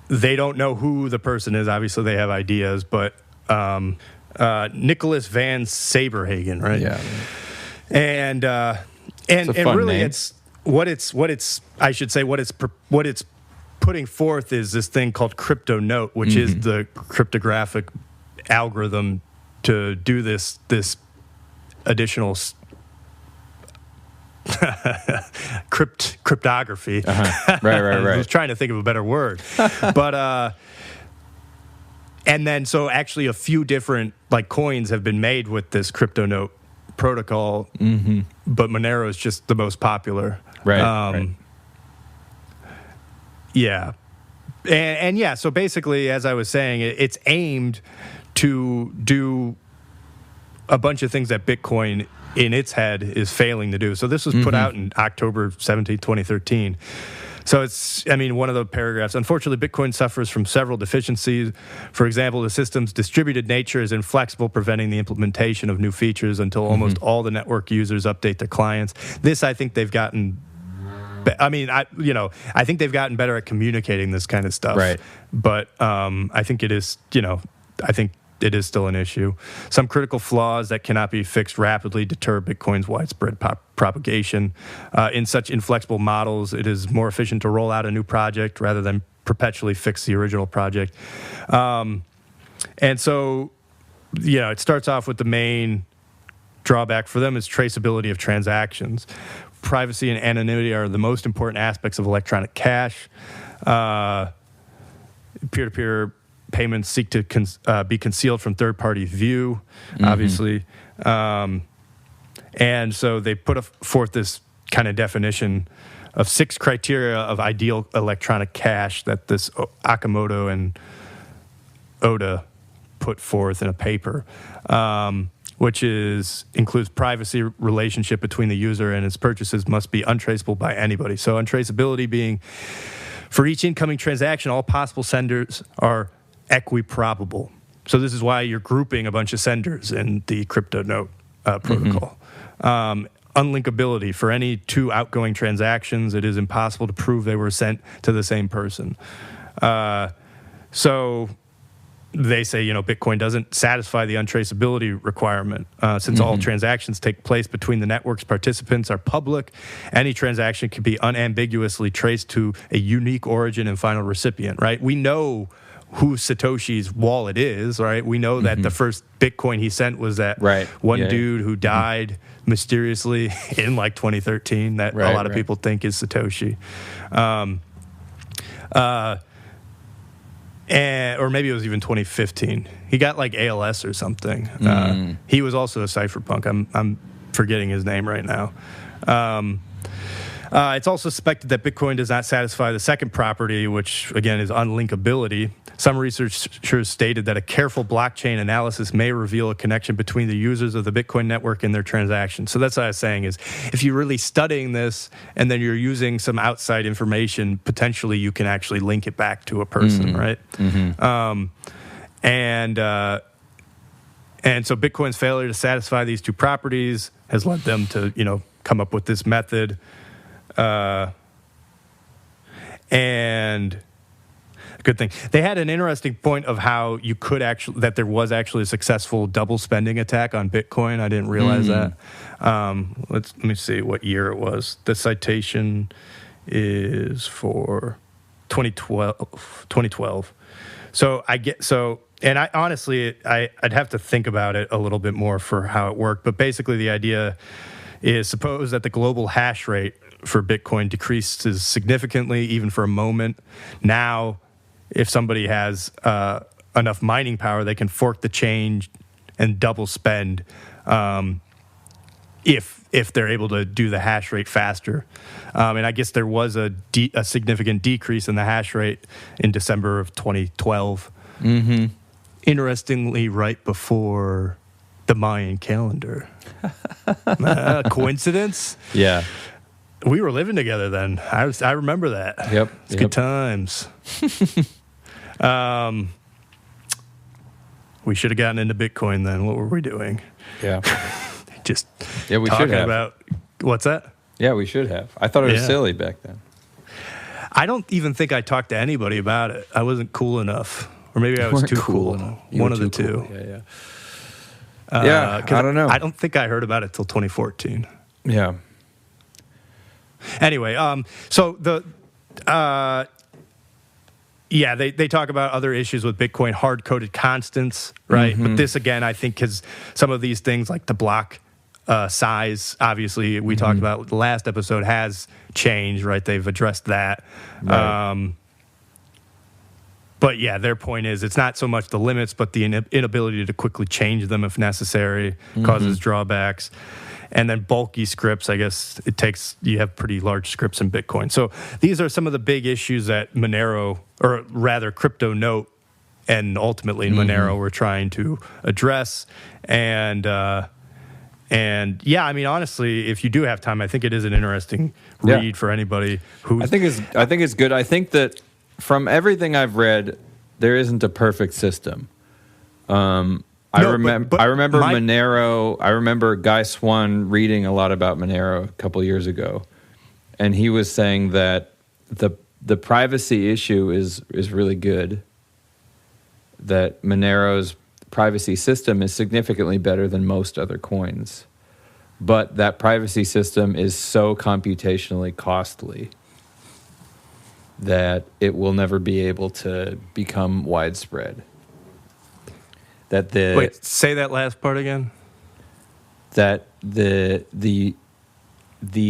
they don't know who the person is. Obviously they have ideas, but Nicolas Van Saberhagen, right? Yeah. And really name. It's what it's I should say what it's putting forth is this thing called CryptoNote, which is the cryptographic algorithm to do this additional cryptography. Right. I was trying to think of a better word, but and then so actually a few different like coins have been made with this CryptoNote protocol, but Monero is just the most popular. Right. Yeah. And yeah, so basically, as I was saying, it's aimed to do a bunch of things that Bitcoin in its head is failing to do. So this was put out in October 17, 2013. So it's, I mean, one of the paragraphs, unfortunately, Bitcoin suffers from several deficiencies. For example, the system's distributed nature is inflexible, preventing the implementation of new features until almost all the network users update their clients. This, I think they've gotten, I think they've gotten better at communicating this kind of stuff. Right. But I think it is, I think it is still an issue. Some critical flaws that cannot be fixed rapidly deter Bitcoin's widespread propagation. In such inflexible models, it is more efficient to roll out a new project rather than perpetually fix the original project. And so, it starts off with the main drawback for them is traceability of transactions. Privacy and anonymity are the most important aspects of electronic cash. Peer-to-peer payments seek to be concealed from third-party view, obviously. And so they put forth this kind of definition of 6 criteria of ideal electronic cash that this Okamoto and Oda put forth in a paper, which includes privacy relationship between the user and its purchases must be untraceable by anybody. So untraceability being, for each incoming transaction, all possible senders are equiprobable. So this is why you're grouping a bunch of senders in the CryptoNote protocol. Unlinkability. For any 2 outgoing transactions, it is impossible to prove they were sent to the same person. So they say, Bitcoin doesn't satisfy the untraceability requirement. Since all transactions take place between the network's participants are public, any transaction can be unambiguously traced to a unique origin and final recipient, right? We know who Satoshi's wallet is, right? We know that the first Bitcoin he sent was that one dude who died mysteriously in 2013 that a lot of people think is Satoshi. Or maybe it was even 2015. He got ALS or something. He was also a cypherpunk. I'm forgetting his name right now. It's also suspected that Bitcoin does not satisfy the second property, which again is unlinkability. Some researchers stated that a careful blockchain analysis may reveal a connection between the users of the Bitcoin network and their transactions. So that's what I was saying is, if you're really studying this and then you're using some outside information, potentially you can actually link it back to a person, right? And so Bitcoin's failure to satisfy these 2 properties has led them to, come up with this method. And good thing. They had an interesting point of how you could that there was actually a successful double spending attack on Bitcoin. I didn't realize that. Let me see what year it was. The citation is for 2012. So and I honestly, I'd have to think about it a little bit more for how it worked. But basically the idea is, suppose that the global hash rate for Bitcoin decreases significantly, even for a moment. Now, if somebody has enough mining power, they can fork the chain and double spend if they're able to do the hash rate faster. And I guess there was a significant decrease in the hash rate in December of 2012. Interestingly, right before the Mayan calendar. Coincidence? Yeah. We were living together then. I remember that. Yep. It's good times. We should have gotten into Bitcoin then. What were we doing? Yeah. Just we talking should have. about, what's that? Yeah, we should have. I thought it was silly back then. I don't even think I talked to anybody about it. I wasn't cool enough. Or maybe I was too cool. One of the two. Cool. Yeah. I don't know. I don't think I heard about it till 2014. Yeah. Anyway, so they talk about other issues with Bitcoin, hard-coded constants, right? But this, again, I think because some of these things like the block size, obviously, we talked about the last episode, has changed, right? They've addressed that. Right. But yeah, their point is it's not so much the limits, but the inability to quickly change them if necessary causes drawbacks. And then bulky scripts, I guess you have pretty large scripts in Bitcoin. So these are some of the big issues that Monero, or rather CryptoNote, and ultimately Monero were trying to address. And yeah, I mean, honestly, if you do have time, I think it is an interesting read for anybody who. I think it's good. I think that from everything I've read, there isn't a perfect system. I remember Monero. I remember Guy Swan reading a lot about Monero a couple years ago, and he was saying that the privacy issue is really good. That Monero's privacy system is significantly better than most other coins. But that privacy system is so computationally costly that it will never be able to become widespread. Wait, say that last part again. That the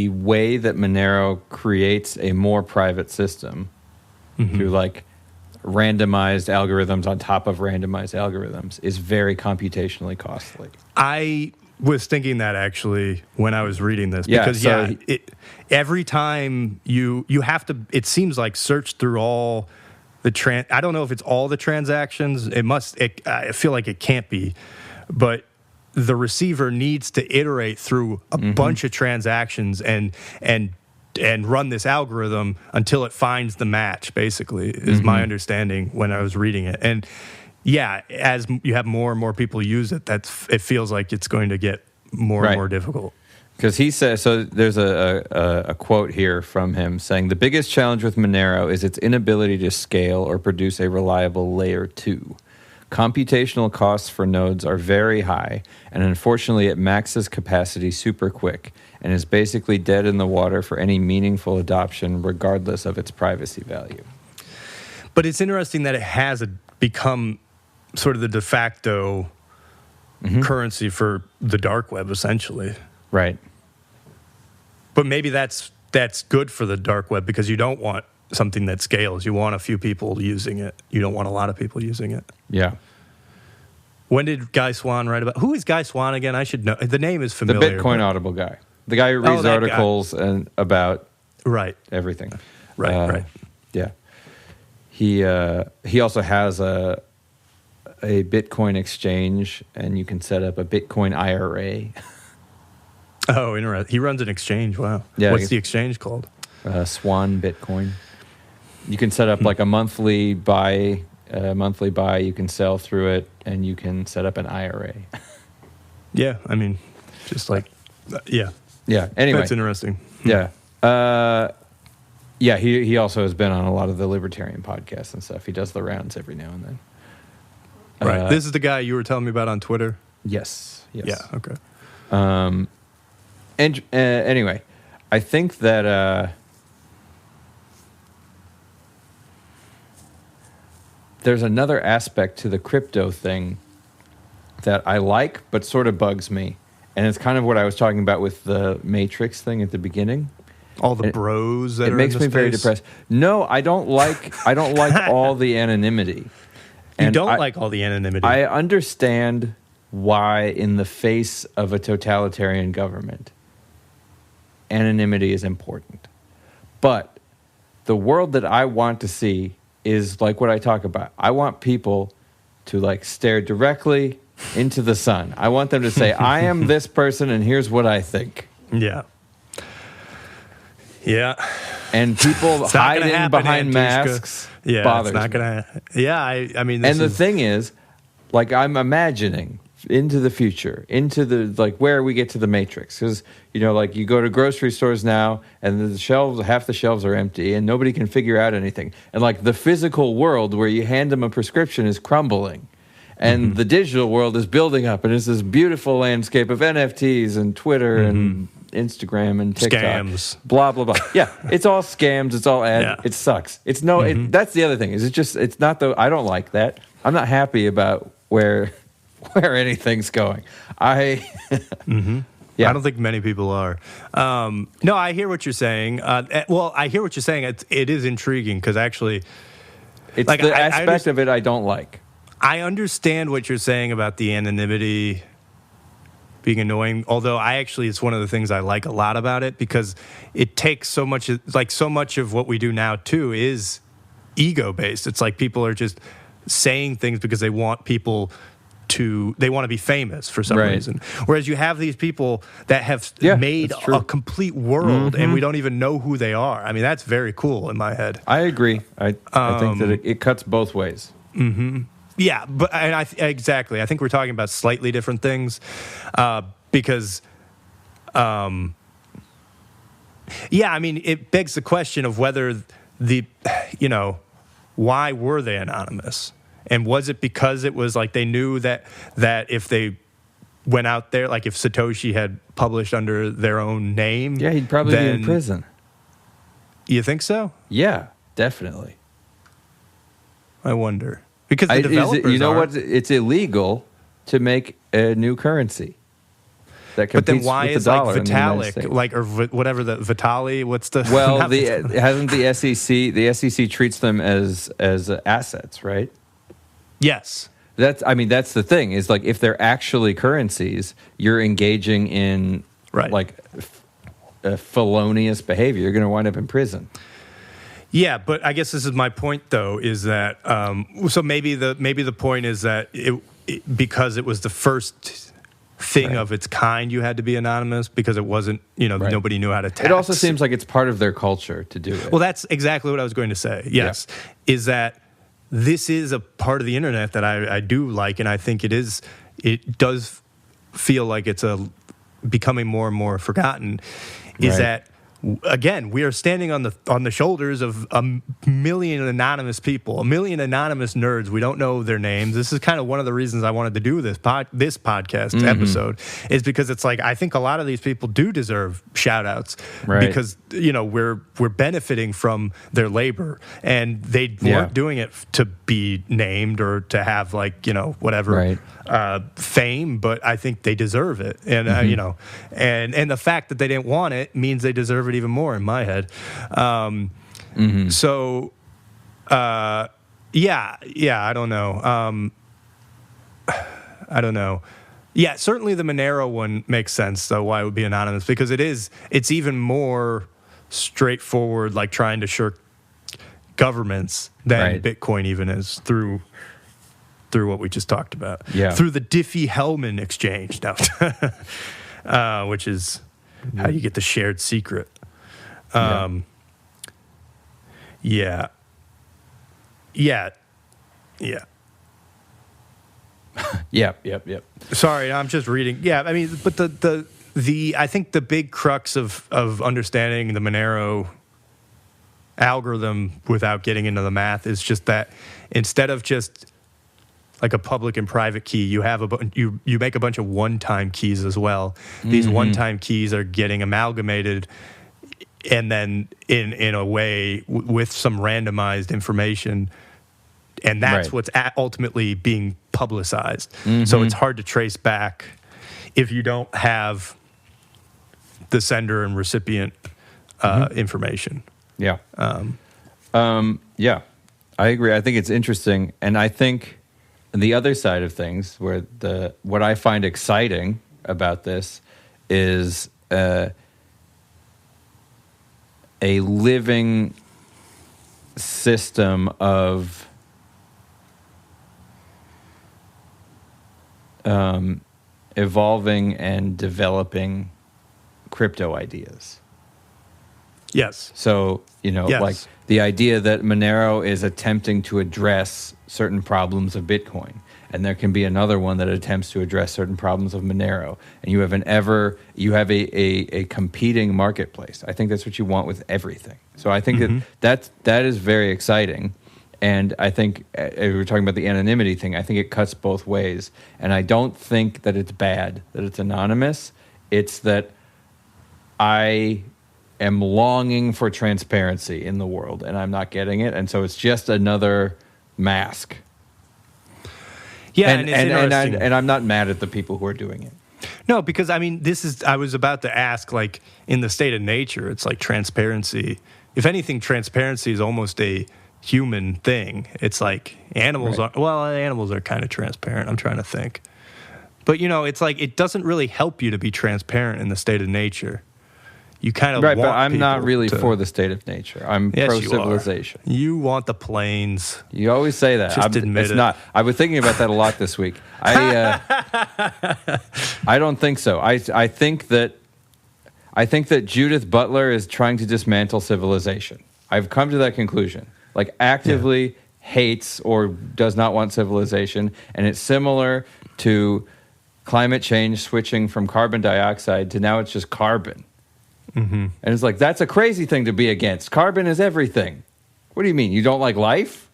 way that Monero creates a more private system through like randomized algorithms on top of randomized algorithms is very computationally costly. I was thinking that actually when I was reading this, Yeah, because so every time you have to, it seems like search through all the I don't know if it's all the transactions. I feel like it can't be, but the receiver needs to iterate through a bunch of transactions and run this algorithm until it finds the match, basically, is my understanding when I was reading it. And yeah, as you have more and more people use it, it feels like it's going to get more and more difficult. Because he says, so there's a quote here from him saying, the biggest challenge with Monero is its inability to scale or produce a reliable layer 2. Computational costs for nodes are very high, and unfortunately it maxes capacity super quick and is basically dead in the water for any meaningful adoption regardless of its privacy value. But it's interesting that it has become sort of the de facto currency for the dark web, essentially. Right. But maybe that's good for the dark web because you don't want something that scales. You want a few people using it. You don't want a lot of people using it. Yeah. When did Guy Swan write about? Who is Guy Swan again? I should know. The name is familiar. The Bitcoin Audible guy. The guy who reads articles and about everything. Right. Yeah. He also has a Bitcoin exchange, and you can set up a Bitcoin IRA. Oh, interesting. He runs an exchange. Wow. Yeah, What's the exchange called? Swan Bitcoin. You can set up like a monthly buy. You can sell through it, and you can set up an IRA. Yeah, I mean, just like, yeah. Yeah. Anyway, that's interesting. Yeah. Yeah. He also has been on a lot of the libertarian podcasts and stuff. He does the rounds every now and then. Right. This is the guy you were telling me about on Twitter. Yes. Yeah. Okay. And anyway, I think that there's another aspect to the crypto thing that I like, but sort of bugs me. And it's kind of what I was talking about with the Matrix thing at the beginning. All the bros that it are makes in me the very space. depressed. No, I don't like all the anonymity. You don't like all the anonymity. I understand why, in the face of a totalitarian government, anonymity is important. But the world that I want to see is like what I talk about. I want people to like stare directly into the sun. I want them to say, I am this person and here's what I think. Yeah. Yeah. And people hiding behind masks bothers it's not gonna. Yeah, I mean, and the thing is, like, I'm imagining into the future, into the like where we get to the Matrix, because like you go to grocery stores now, and half the shelves are empty, and nobody can figure out anything, and like the physical world where you hand them a prescription is crumbling, and the digital world is building up, and it's this beautiful landscape of NFTs and Twitter and Instagram and TikTok. Scams. Blah, blah, blah. Yeah, it's all scams. It's all ad. Yeah. It sucks. It's that's the other thing. It's not I don't like that. I'm not happy about where anything's going. Yeah. I don't think many people are. No, I hear what you're saying. I hear what you're saying. It is intriguing because actually, it's like, the aspect of it I don't like. I understand what you're saying about the anonymity being annoying, although it's one of the things I like a lot about it because it takes so much of what we do now too is ego-based. It's like people are just saying things because they want people they want to be famous for some reason. Whereas you have these people that have made a complete world and we don't even know who they are. I mean, that's very cool in my head. I agree. I think that it cuts both ways. Yeah, but exactly. I think we're talking about slightly different things because, I mean, it begs the question of whether why were they anonymous? And was it because it was like they knew that if they went out there, like if Satoshi had published under their own name, Yeah, he'd probably be in prison. You think so? Yeah, definitely. I wonder. Because the developers you know what? It's illegal to make a new currency that competes but then why with is the dollar like in the United Vitalik, States. like, or whatever the Vitali, what's the... Well, hasn't the SEC treats them as assets, right? Yes. That's the thing, is like if they're actually currencies, you're engaging in like felonious behavior. You're going to wind up in prison. Yeah, but I guess this is my point, though, is that so maybe the point is that because it was the first thing of its kind, you had to be anonymous because it wasn't, nobody knew how to tax. It also seems like it's part of their culture to do it. Well, that's exactly what I was going to say. Yes, is that this is a part of the internet that I do like, and I think it does feel like it's becoming more and more forgotten. Is that, again, we are standing on the shoulders of a million anonymous people, a million anonymous nerds. We don't know their names. This is kind of one of the reasons I wanted to do this podcast episode, is because it's like I think a lot of these people do deserve shout outs because we're benefiting from their labor, and they weren't doing it to be named or to have whatever fame, but I think they deserve it, and and the fact that they didn't want it means they deserve it even more in my head. So, I don't know. I don't know. Yeah, certainly the Monero one makes sense, though, why it would be anonymous, because it's even more straightforward, like trying to shirk governments than Bitcoin even is through what we just talked about. Yeah. Through the Diffie-Hellman exchange now, which is how you get the shared secret. Yep. Sorry, I'm just reading. Yeah, I mean, but the I think the big crux of understanding the Monero algorithm without getting into the math is just that instead of just like a public and private key, you have you make a bunch of one-time keys as well. These one-time keys are getting amalgamated, and then in a way with some randomized information, and that's what's ultimately being publicized. So it's hard to trace back if you don't have the sender and recipient information. Yeah. I agree. I think it's interesting, and I think the other side of things, where what I find exciting about this is a living system of evolving and developing crypto ideas. Yes. So, like the idea that Monero is attempting to address certain problems of Bitcoin, and there can be another one that attempts to address certain problems of Monero, and you have a competing marketplace. I think that's what you want with everything. So I think that is very exciting, and I think we were talking about the anonymity thing. I think it cuts both ways, and I don't think that it's bad that it's anonymous. It's that I am longing for transparency in the world, and I'm not getting it, and so it's just another mask. Yeah, and I'm not mad at the people who are doing it. No, because I mean, I was about to ask, like, in the state of nature, it's like transparency. If anything, transparency is almost a human thing. It's like animals are kind of transparent. I'm trying to think. But, it's like it doesn't really help you to be transparent in the state of nature. You kind of want but I'm not really for the state of nature. I'm pro-civilization. You want the plains. You always say that. Just admit it. Not. I was thinking about that a lot this week. I don't think so. I think that Judith Butler is trying to dismantle civilization. I've come to that conclusion. Like, actively hates or does not want civilization, and it's similar to climate change switching from carbon dioxide to now it's just carbon. And it's like, that's a crazy thing to be against. Carbon is everything. What do you mean? You don't like life?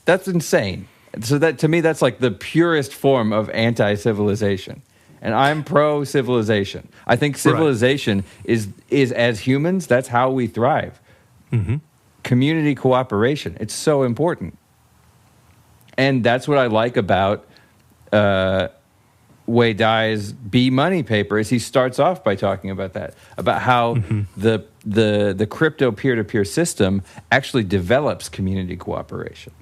That's insane. So that to me, that's like the purest form of anti-civilization. And I'm pro-civilization. I think civilization is as humans, that's how we thrive. Mm-hmm. Community cooperation. It's so important. And that's what I like about Wei Dai's B Money paper is he starts off by talking about that, about how the crypto peer-to-peer system actually develops community cooperation.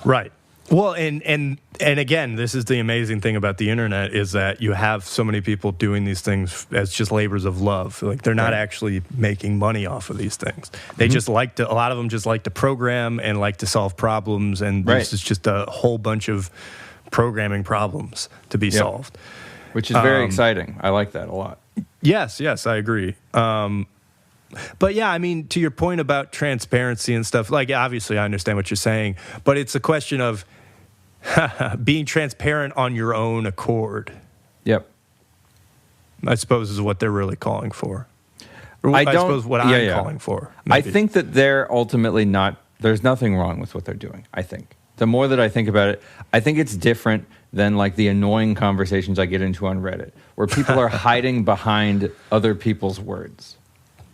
Right. Well, and again, this is the amazing thing about the internet is that you have so many people doing these things as just labors of love. Like they're not actually making money off of these things. They just like to, a lot of them just like to program and like to solve problems. And this is just a whole bunch of programming problems to be solved. Which is very exciting. I like that a lot. Yes, I agree. But yeah, I mean, to your point about transparency and stuff, like obviously I understand what you're saying, but it's a question of being transparent on your own accord. Yep. I suppose is what they're really calling for. I suppose what I'm calling for. Maybe. I think that they're ultimately not, there's nothing wrong with what they're doing, I think. The more that I think about it, I think it's different than like the annoying conversations I get into on Reddit, where people are hiding behind other people's words.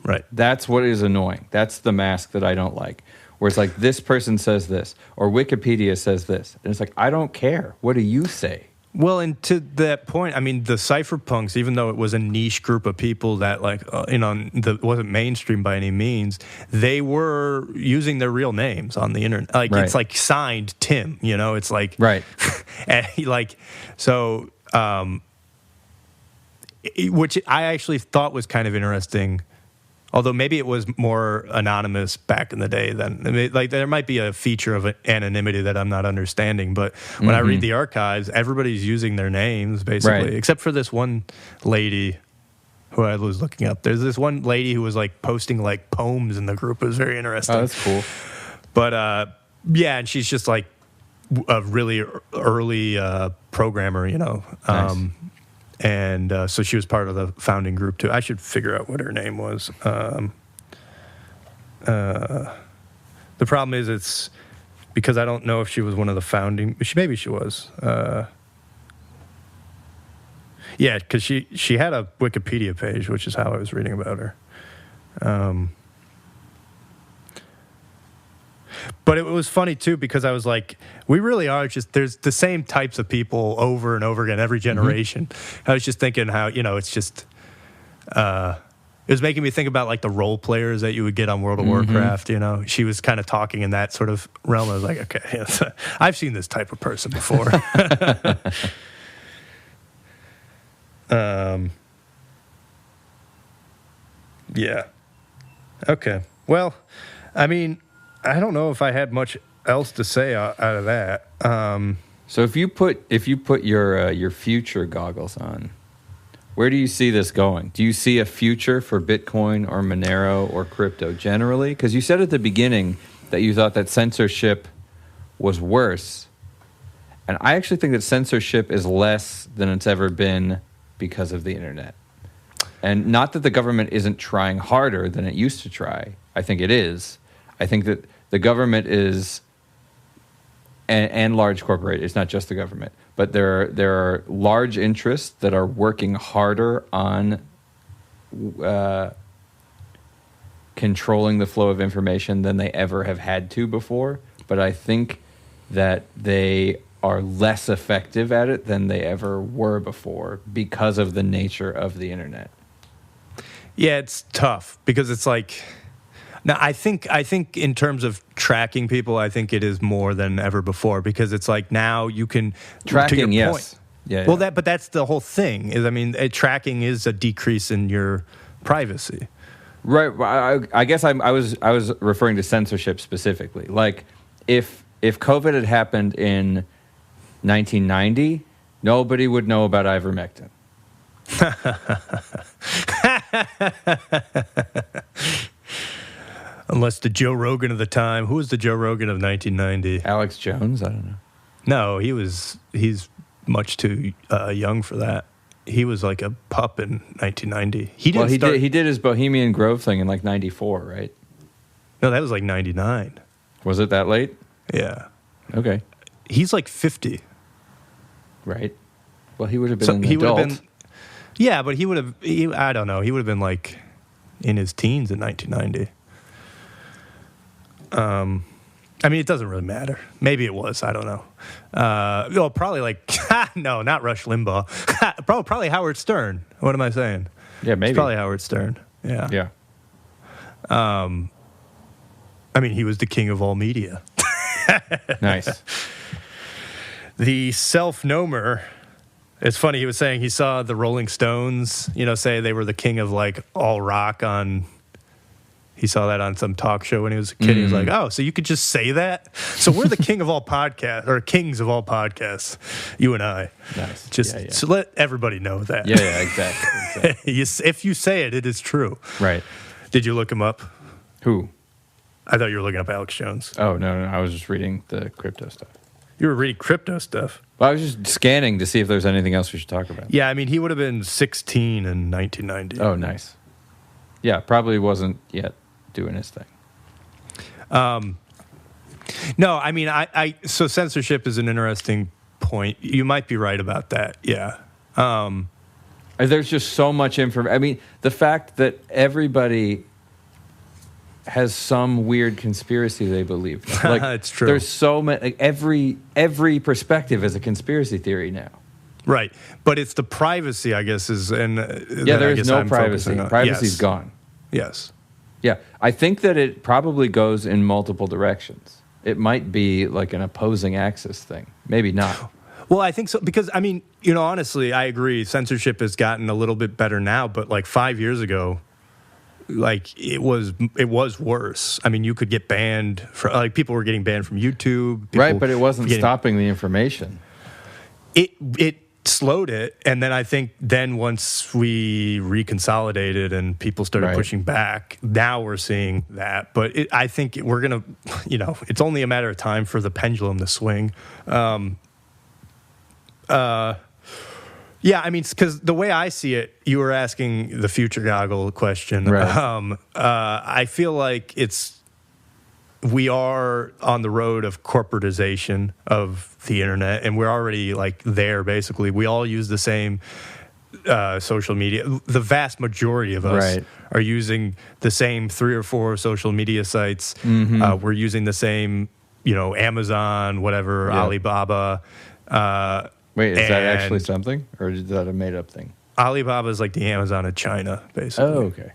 Right. That's what is annoying. That's the mask that I don't like. Where it's like, this person says this, or Wikipedia says this. And it's like, I don't care. What do you say? Well, and to that point, I mean, the Cypherpunks, even though it was a niche group of people that wasn't mainstream by any means, they were using their real names on the internet. Like it's like signed Tim, it's like, and which I actually thought was kind of interesting. Although maybe it was more anonymous back in the day than, like there might be a feature of anonymity that I'm not understanding. But when I read the archives, everybody's using their names basically, except for this one lady who I was looking up. There's this one lady who was like posting like poems in the group. It was very interesting. Oh, that's cool. But yeah, and she's just like a really early programmer, Nice. And so she was part of the founding group, too. I should figure out what her name was. The problem is it's because I don't know if she was one of the founding... Maybe she was. Yeah, because she had a Wikipedia page, which is how I was reading about her. But it was funny, too, because I was like, we really are just, there's the same types of people over and over again, every generation. I was just thinking how, it's just, it was making me think about like the role players that you would get on World of Warcraft, She was kind of talking in that sort of realm. I was like, okay, yes, I've seen this type of person before. Yeah. Okay. Well, I mean... I don't know if I had much else to say out of that. So if you put your future goggles on, where do you see this going? Do you see a future for Bitcoin or Monero or crypto generally? Because you said at the beginning that you thought that censorship was worse, and I actually think that censorship is less than it's ever been because of the internet. And not that the government isn't trying harder than it used to try. I think it is. I think that the government is, and large corporations, it's not just the government, but there are large interests that are working harder on controlling the flow of information than they ever have had to before. But I think that they are less effective at it than they ever were before because of the nature of the internet. Yeah, it's tough because it's like... Now, I think in terms of tracking people, I think it is more than ever before because it's like now you can tracking. To your yes, point, yeah. Well, but that's the whole thing. Tracking is a decrease in your privacy. Right. I guess I was referring to censorship specifically. Like if COVID had happened in 1990, nobody would know about ivermectin. Unless the Joe Rogan of the time. Who was the Joe Rogan of 1990? Alex Jones? I don't know. No, he's much too young for that. He was like a pup in 1990. He did his Bohemian Grove thing in like 94, right? No, that was like 99. Was it that late? Yeah. Okay. He's like 50. Right. Well, he would have been So an he would adult. have been. Yeah, but he would have. I don't know. He would have been like in his teens in 1990. I mean, it doesn't really matter. Maybe it was. I don't know. Well, probably like no, not Rush Limbaugh. Probably Howard Stern. What am I saying? Yeah, maybe. It's probably Howard Stern. Yeah. Yeah. I mean, he was the king of all media. Nice. The self-nomer. It's funny. He was saying he saw the Rolling Stones, say they were the king of like all rock on. He saw that on some talk show when he was a kid. He was like, "Oh, so you could just say that? So we're the king of all podcasts, or kings of all podcasts, you and I." Nice. Just so let everybody know that. Yeah, exactly. If you say it, it is true. Right. Did you look him up? Who? I thought you were looking up Alex Jones. Oh, no. I was just reading the crypto stuff. You were reading crypto stuff. Well, I was just scanning to see if there's anything else we should talk about. Yeah, I mean, he would have been 16 in 1990. Oh, nice. Yeah, probably wasn't yet doing his thing. No, I mean, so censorship is an interesting point. You might be right about that. Yeah. There's just so much information. I mean, the fact that everybody has some weird conspiracy they believe. Like, it's true. There's so many. Like, every perspective is a conspiracy theory now. Right, but it's the privacy, I guess, There is no privacy. Privacy's gone. Yes. Yeah, I think that it probably goes in multiple directions. It might be like an opposing axis thing. Maybe not. Well, I think so, because, I mean, honestly, I agree. Censorship has gotten a little bit better now, but like 5 years ago, like it was worse. I mean, you could get banned like people were getting banned from YouTube. Right, but it wasn't stopping the information. It slowed it, and then I think once we reconsolidated and people started pushing back, now we're seeing that. But I think we're gonna, it's only a matter of time for the pendulum to swing. Yeah, I mean, because the way I see it, you were asking the future goggle question. Right. I feel like we are on the road of corporatization of the internet, and we're already like there. Basically, we all use the same social media. The vast majority of us are using the same 3 or 4 social media sites. Mm-hmm. We're using the same, Amazon, whatever, Alibaba. Wait, is that actually something, or is that a made-up thing? Alibaba is like the Amazon of China, basically. Oh, okay.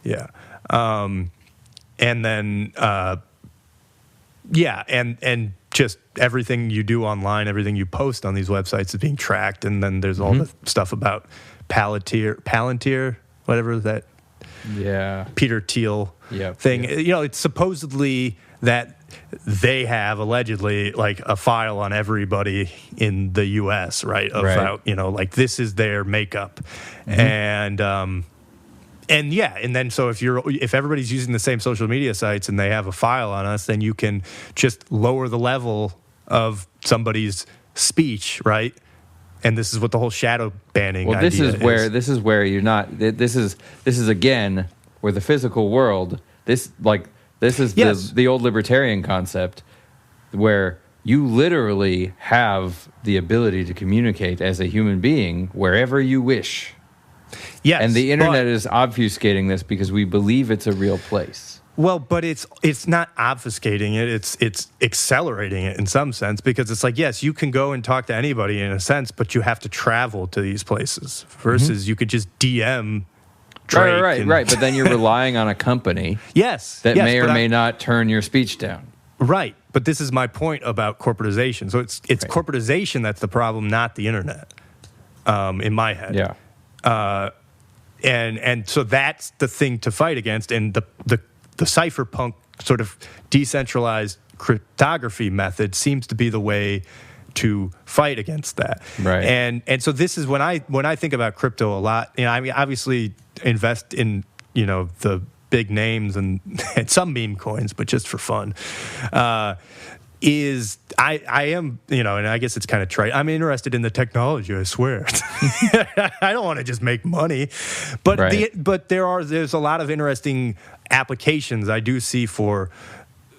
Yeah. And then, and just everything you do online, everything you post on these websites is being tracked. And then there's all the stuff about Palantir, whatever that Peter Thiel thing. Yeah. It's supposedly that they have allegedly like a file on everybody in the U.S., right? About, like this is their makeup. And then so if everybody's using the same social media sites and they have a file on us, then you can just lower the level of somebody's speech, right? And this is what the whole shadow banning idea this is where you're not. This is again where the physical world. This is the old libertarian concept, where you literally have the ability to communicate as a human being wherever you wish. Yes, and the internet is obfuscating this because we believe it's a real place. Well, but it's not obfuscating it. It's accelerating it in some sense, because it's like, yes, you can go and talk to anybody in a sense, but you have to travel to these places versus you could just DM Drake. Right. But then you're relying on a company that may or may not turn your speech down. Right. But this is my point about corporatization. So it's corporatization that's the problem, not the internet, in my head. Yeah. And so that's the thing to fight against. And the cypherpunk sort of decentralized cryptography method seems to be the way to fight against that. Right. And so this is when I think about crypto a lot, I mean, obviously invest in, the big names and some meme coins, but just for fun, I am, and I guess it's kind of trite. I'm interested in the technology, I swear. I don't want to just make money. But there's a lot of interesting applications I do see for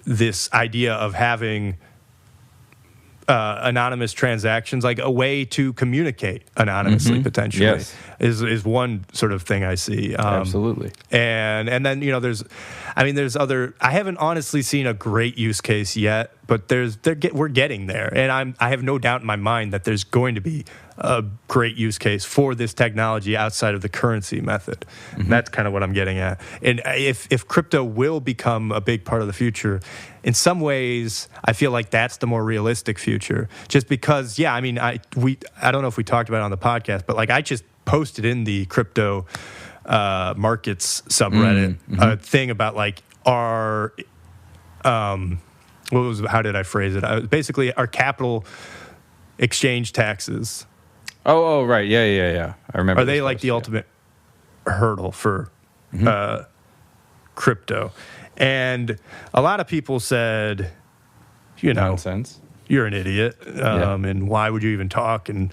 this idea of having anonymous transactions, like a way to communicate anonymously, potentially, Yes. is one sort of thing I see. Absolutely. And then there's other. I haven't honestly seen a great use case yet, but we're getting there, and I have no doubt in my mind that there's going to be a great use case for this technology outside of the currency method. That's kind of what I'm getting at. And if crypto will become a big part of the future, in some ways, I feel like that's the more realistic future. Just because, I don't know if we talked about it on the podcast, but like I just posted in the crypto markets subreddit a thing about like how did I phrase it? Basically, our capital exchange taxes. Oh, right. Yeah. I remember. Are they like the ultimate hurdle for crypto? And a lot of people said, nonsense. You're an idiot, and why would you even talk? And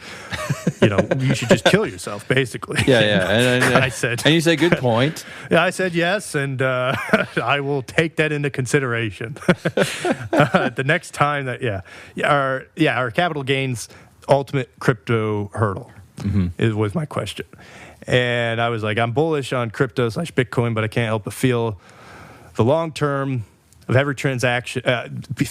you should just kill yourself, basically. Yeah. And I said, and you say, good point. Yeah, I said yes, and I will take that into consideration. The next time that, our capital gains ultimate crypto hurdle was my question. And I was like, I'm bullish on crypto/Bitcoin, but I can't help but feel the long term of every transaction,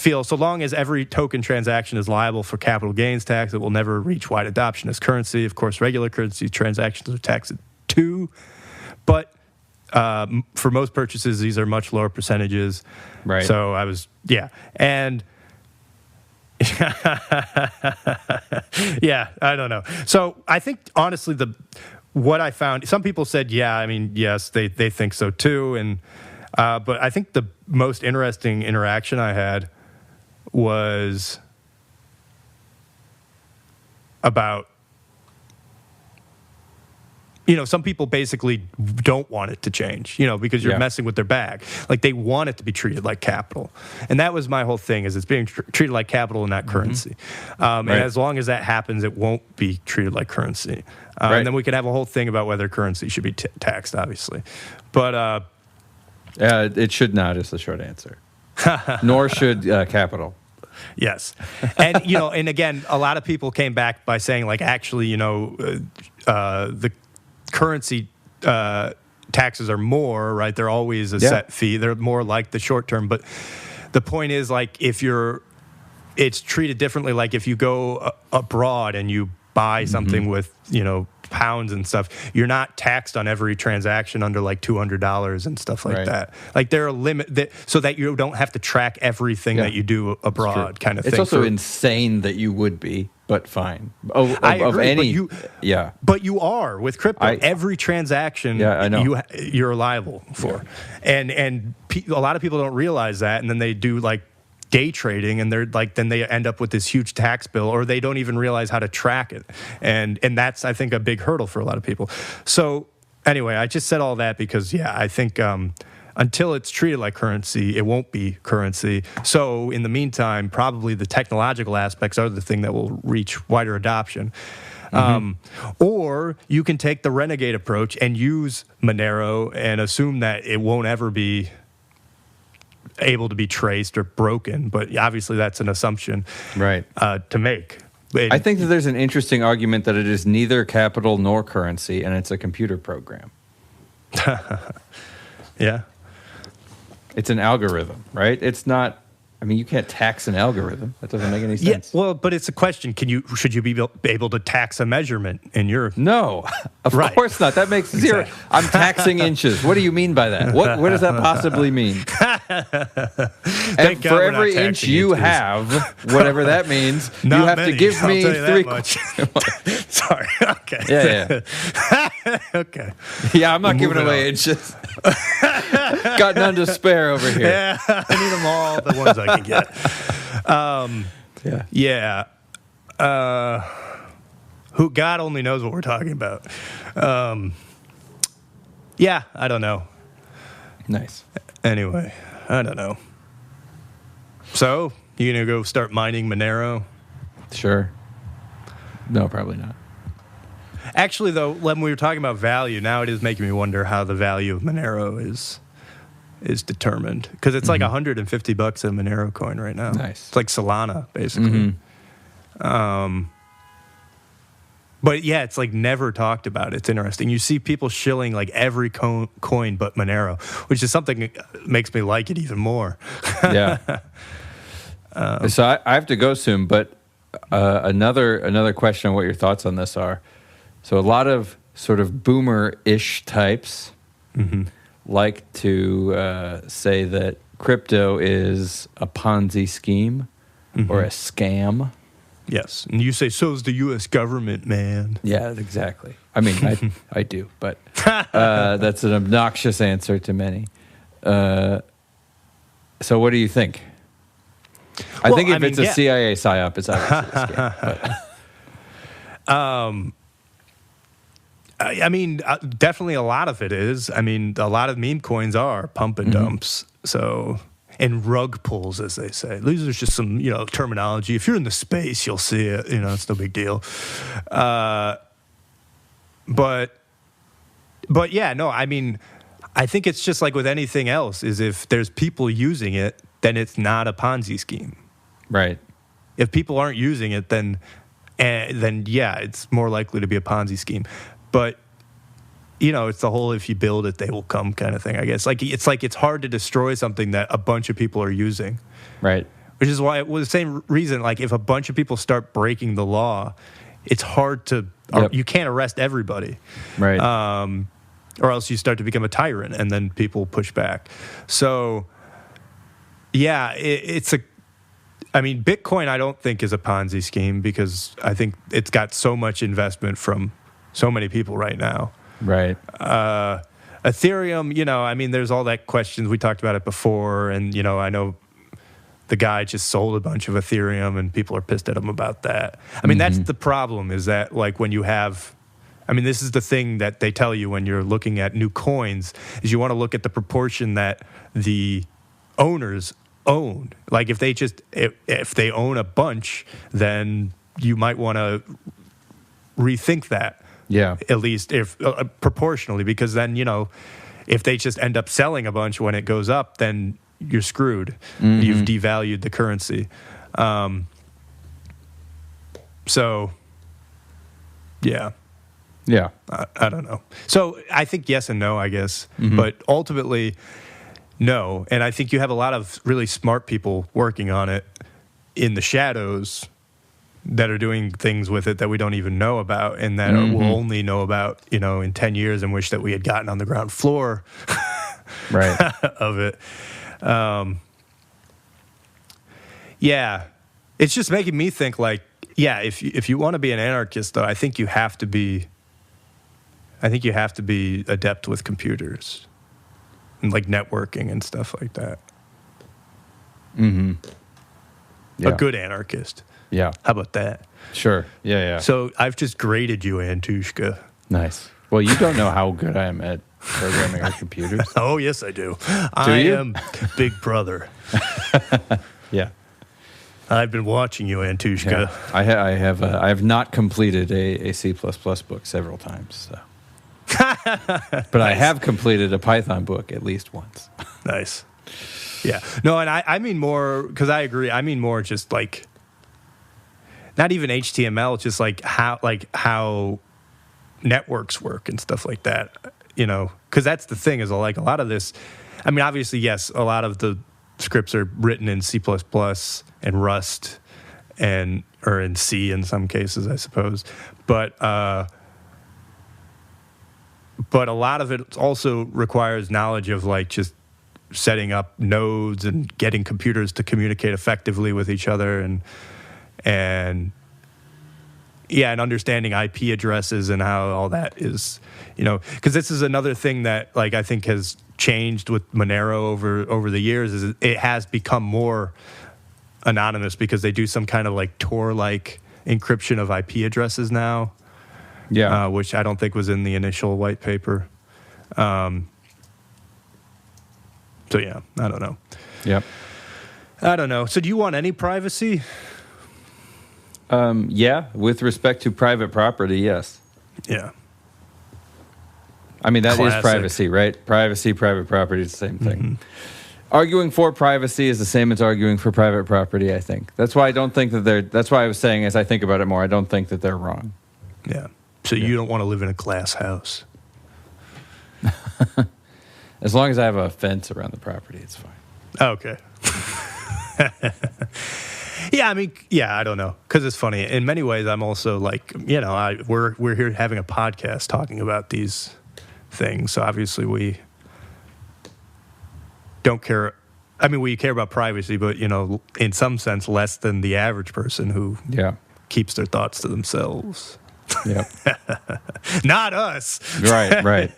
so long as every token transaction is liable for capital gains tax, it will never reach wide adoption as currency. Of course, regular currency transactions are taxed too, but for most purchases, these are much lower percentages. Right. So I was, and I don't know. So I think honestly, what I found, some people said, yes, they think so too, and but I think the most interesting interaction I had was about, some people basically don't want it to change, because you're messing with their bag. Like they want it to be treated like capital. And that was my whole thing, is it's being treated like capital and not currency. And as long as that happens, it won't be treated like currency. And then we could have a whole thing about whether currency should be taxed, obviously. But it should not, is the short answer. Nor should capital. Yes. And, and again, a lot of people came back by saying, like, actually, the currency taxes are more, right? They're always a set fee. They're more like the short term. But the point is, like, it's treated differently. Like, if you go abroad and you buy something with, pounds and stuff, you're not taxed on every transaction under like $200 and stuff like that. Like there are limit so that you don't have to track everything that you do abroad, kind of thing. It's also insane that you would be, but fine. I agree, any, but you are with crypto. Every transaction, I know. You're liable for, and a lot of people don't realize that, and then they do like day trading, and then they end up with this huge tax bill, or they don't even realize how to track it, and that's, I think, a big hurdle for a lot of people. So anyway, I just said all that because I think until it's treated like currency, it won't be currency. So in the meantime, probably the technological aspects are the thing that will reach wider adoption. Or you can take the renegade approach and use Monero and assume that it won't ever be able to be traced or broken, but obviously that's an assumption to make. I think that there's an interesting argument that it is neither capital nor currency, and it's a computer program. It's an algorithm, right? It's not. I mean, you can't tax an algorithm. That doesn't make any sense. Yeah, well, but it's a question. Should you be able to tax a measurement in your... No, of course not. That makes zero. Exactly. I'm taxing inches. What do you mean by that? What does that possibly mean? And for every inch you have, whatever that means, you have to give me 3 Sorry. Okay. Yeah. Okay. Yeah, I'm not giving away inches. Got none to spare over here. Yeah, I need them all, the ones I can get. Who God only knows what we're talking about. I don't know. Nice. Anyway, I don't know. So, you gonna go start mining Monero? Sure. No, probably not. Actually, though, when we were talking about value, now it is making me wonder how the value of Monero is determined, because it's like $150 a Monero coin right now. Nice. It's like Solana, basically. But yeah, it's like never talked about. It's interesting. You see people shilling like every coin but Monero, which is something that makes me like it even more. Yeah. So I have to go soon, but another question on what your thoughts on this are. So a lot of sort of boomer-ish types like to say that crypto is a Ponzi scheme or a scam. Yes, and you say, so's the U.S. government, man. Yeah, exactly. I mean, I do, but that's an obnoxious answer to many. So what do you think? I think if it's a CIA psyop, it's obviously a scam. But. I mean, definitely a lot of it is. I mean, a lot of meme coins are pump and dumps. So... and rug pulls, as they say. These are just some, terminology. If you're in the space, you'll see it. It's no big deal. But yeah, no, I mean, I think it's just like with anything else, is if there's people using it, then it's not a Ponzi scheme. Right. If people aren't using it, then yeah, it's more likely to be a Ponzi scheme. But it's the whole if you build it, they will come kind of thing, I guess. It's hard to destroy something that a bunch of people are using. Right. Which is why, the same reason, like if a bunch of people start breaking the law, it's hard to, you can't arrest everybody. Right. Or else you start to become a tyrant and then people push back. So, yeah, I mean, Bitcoin I don't think is a Ponzi scheme because I think it's got so much investment from so many people right now. Right. Ethereum, I mean, there's all that questions. We talked about it before, and, I know the guy just sold a bunch of Ethereum, and people are pissed at him about that. I mean, that's the problem, is that, like, when you have... I mean, this is the thing that they tell you when you're looking at new coins, is you want to look at the proportion that the owners own. Like, if they own a bunch, then you might want to rethink that. Yeah. At least if proportionally, because then, if they just end up selling a bunch when it goes up, then you're screwed. You've devalued the currency. So, yeah. Yeah. I don't know. So I think yes and no, I guess. But ultimately, no. And I think you have a lot of really smart people working on it in the shadows that are doing things with it that we don't even know about, and that we'll only know about, in 10 years, and wish that we had gotten on the ground floor right. of it. Yeah. It's just making me think, like, yeah, if you want to be an anarchist, though, I think you have to be adept with computers and, like, networking and stuff like that. Yeah. A good anarchist. Yeah. How about that? Sure. Yeah. So I've just graded you, Antushka. Nice. Well, you don't know how good I am at programming our computers. Oh, yes, I do. I am Big Brother. Yeah. I've been watching you, Antushka. Yeah. I have not completed a C++ book several times. So. But nice. I have completed a Python book at least once. Nice. Yeah. No, and I mean more, because I agree, I mean more just like, not even HTML, just like how networks work and stuff like that, because that's the thing, is like a lot of this, I mean, obviously, yes, a lot of the scripts are written in C++ and Rust or in C in some cases, I suppose, but a lot of it also requires knowledge of, like, just setting up nodes and getting computers to communicate effectively with each other, and understanding IP addresses and how all that is, because this is another thing that, like, I think has changed with Monero over the years, is it has become more anonymous because they do some kind of, like, Tor-like encryption of IP addresses now. Yeah, which I don't think was in the initial white paper. So yeah, I don't know. Yep. I don't know. So do you want any privacy? Yeah, with respect to private property, yes. Yeah. I mean, that is privacy, right? Privacy, private property is the same thing. Arguing for privacy is the same as arguing for private property, I think. That's why I don't think that they're... That's why I was saying, as I think about it more, I don't think that they're wrong. Yeah. So you don't want to live in a glass house. As long as I have a fence around the property, it's fine. Okay. Yeah, I mean, I don't know, because it's funny. In many ways, I'm also like, we're here having a podcast talking about these things. So obviously we don't care. I mean, we care about privacy, but, in some sense, less than the average person who keeps their thoughts to themselves. Yep. Not us. Right.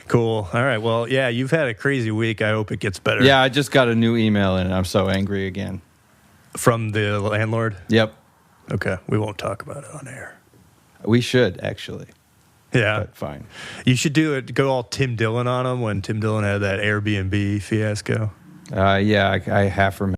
Cool. All right. Well, yeah, you've had a crazy week. I hope it gets better. Yeah, I just got a new email and I'm so angry again. From the landlord? Yep. Okay. We won't talk about it on air. We should, actually. Yeah. But fine. You should go all Tim Dillon on him when Tim Dillon had that Airbnb fiasco. Yeah, I half remember.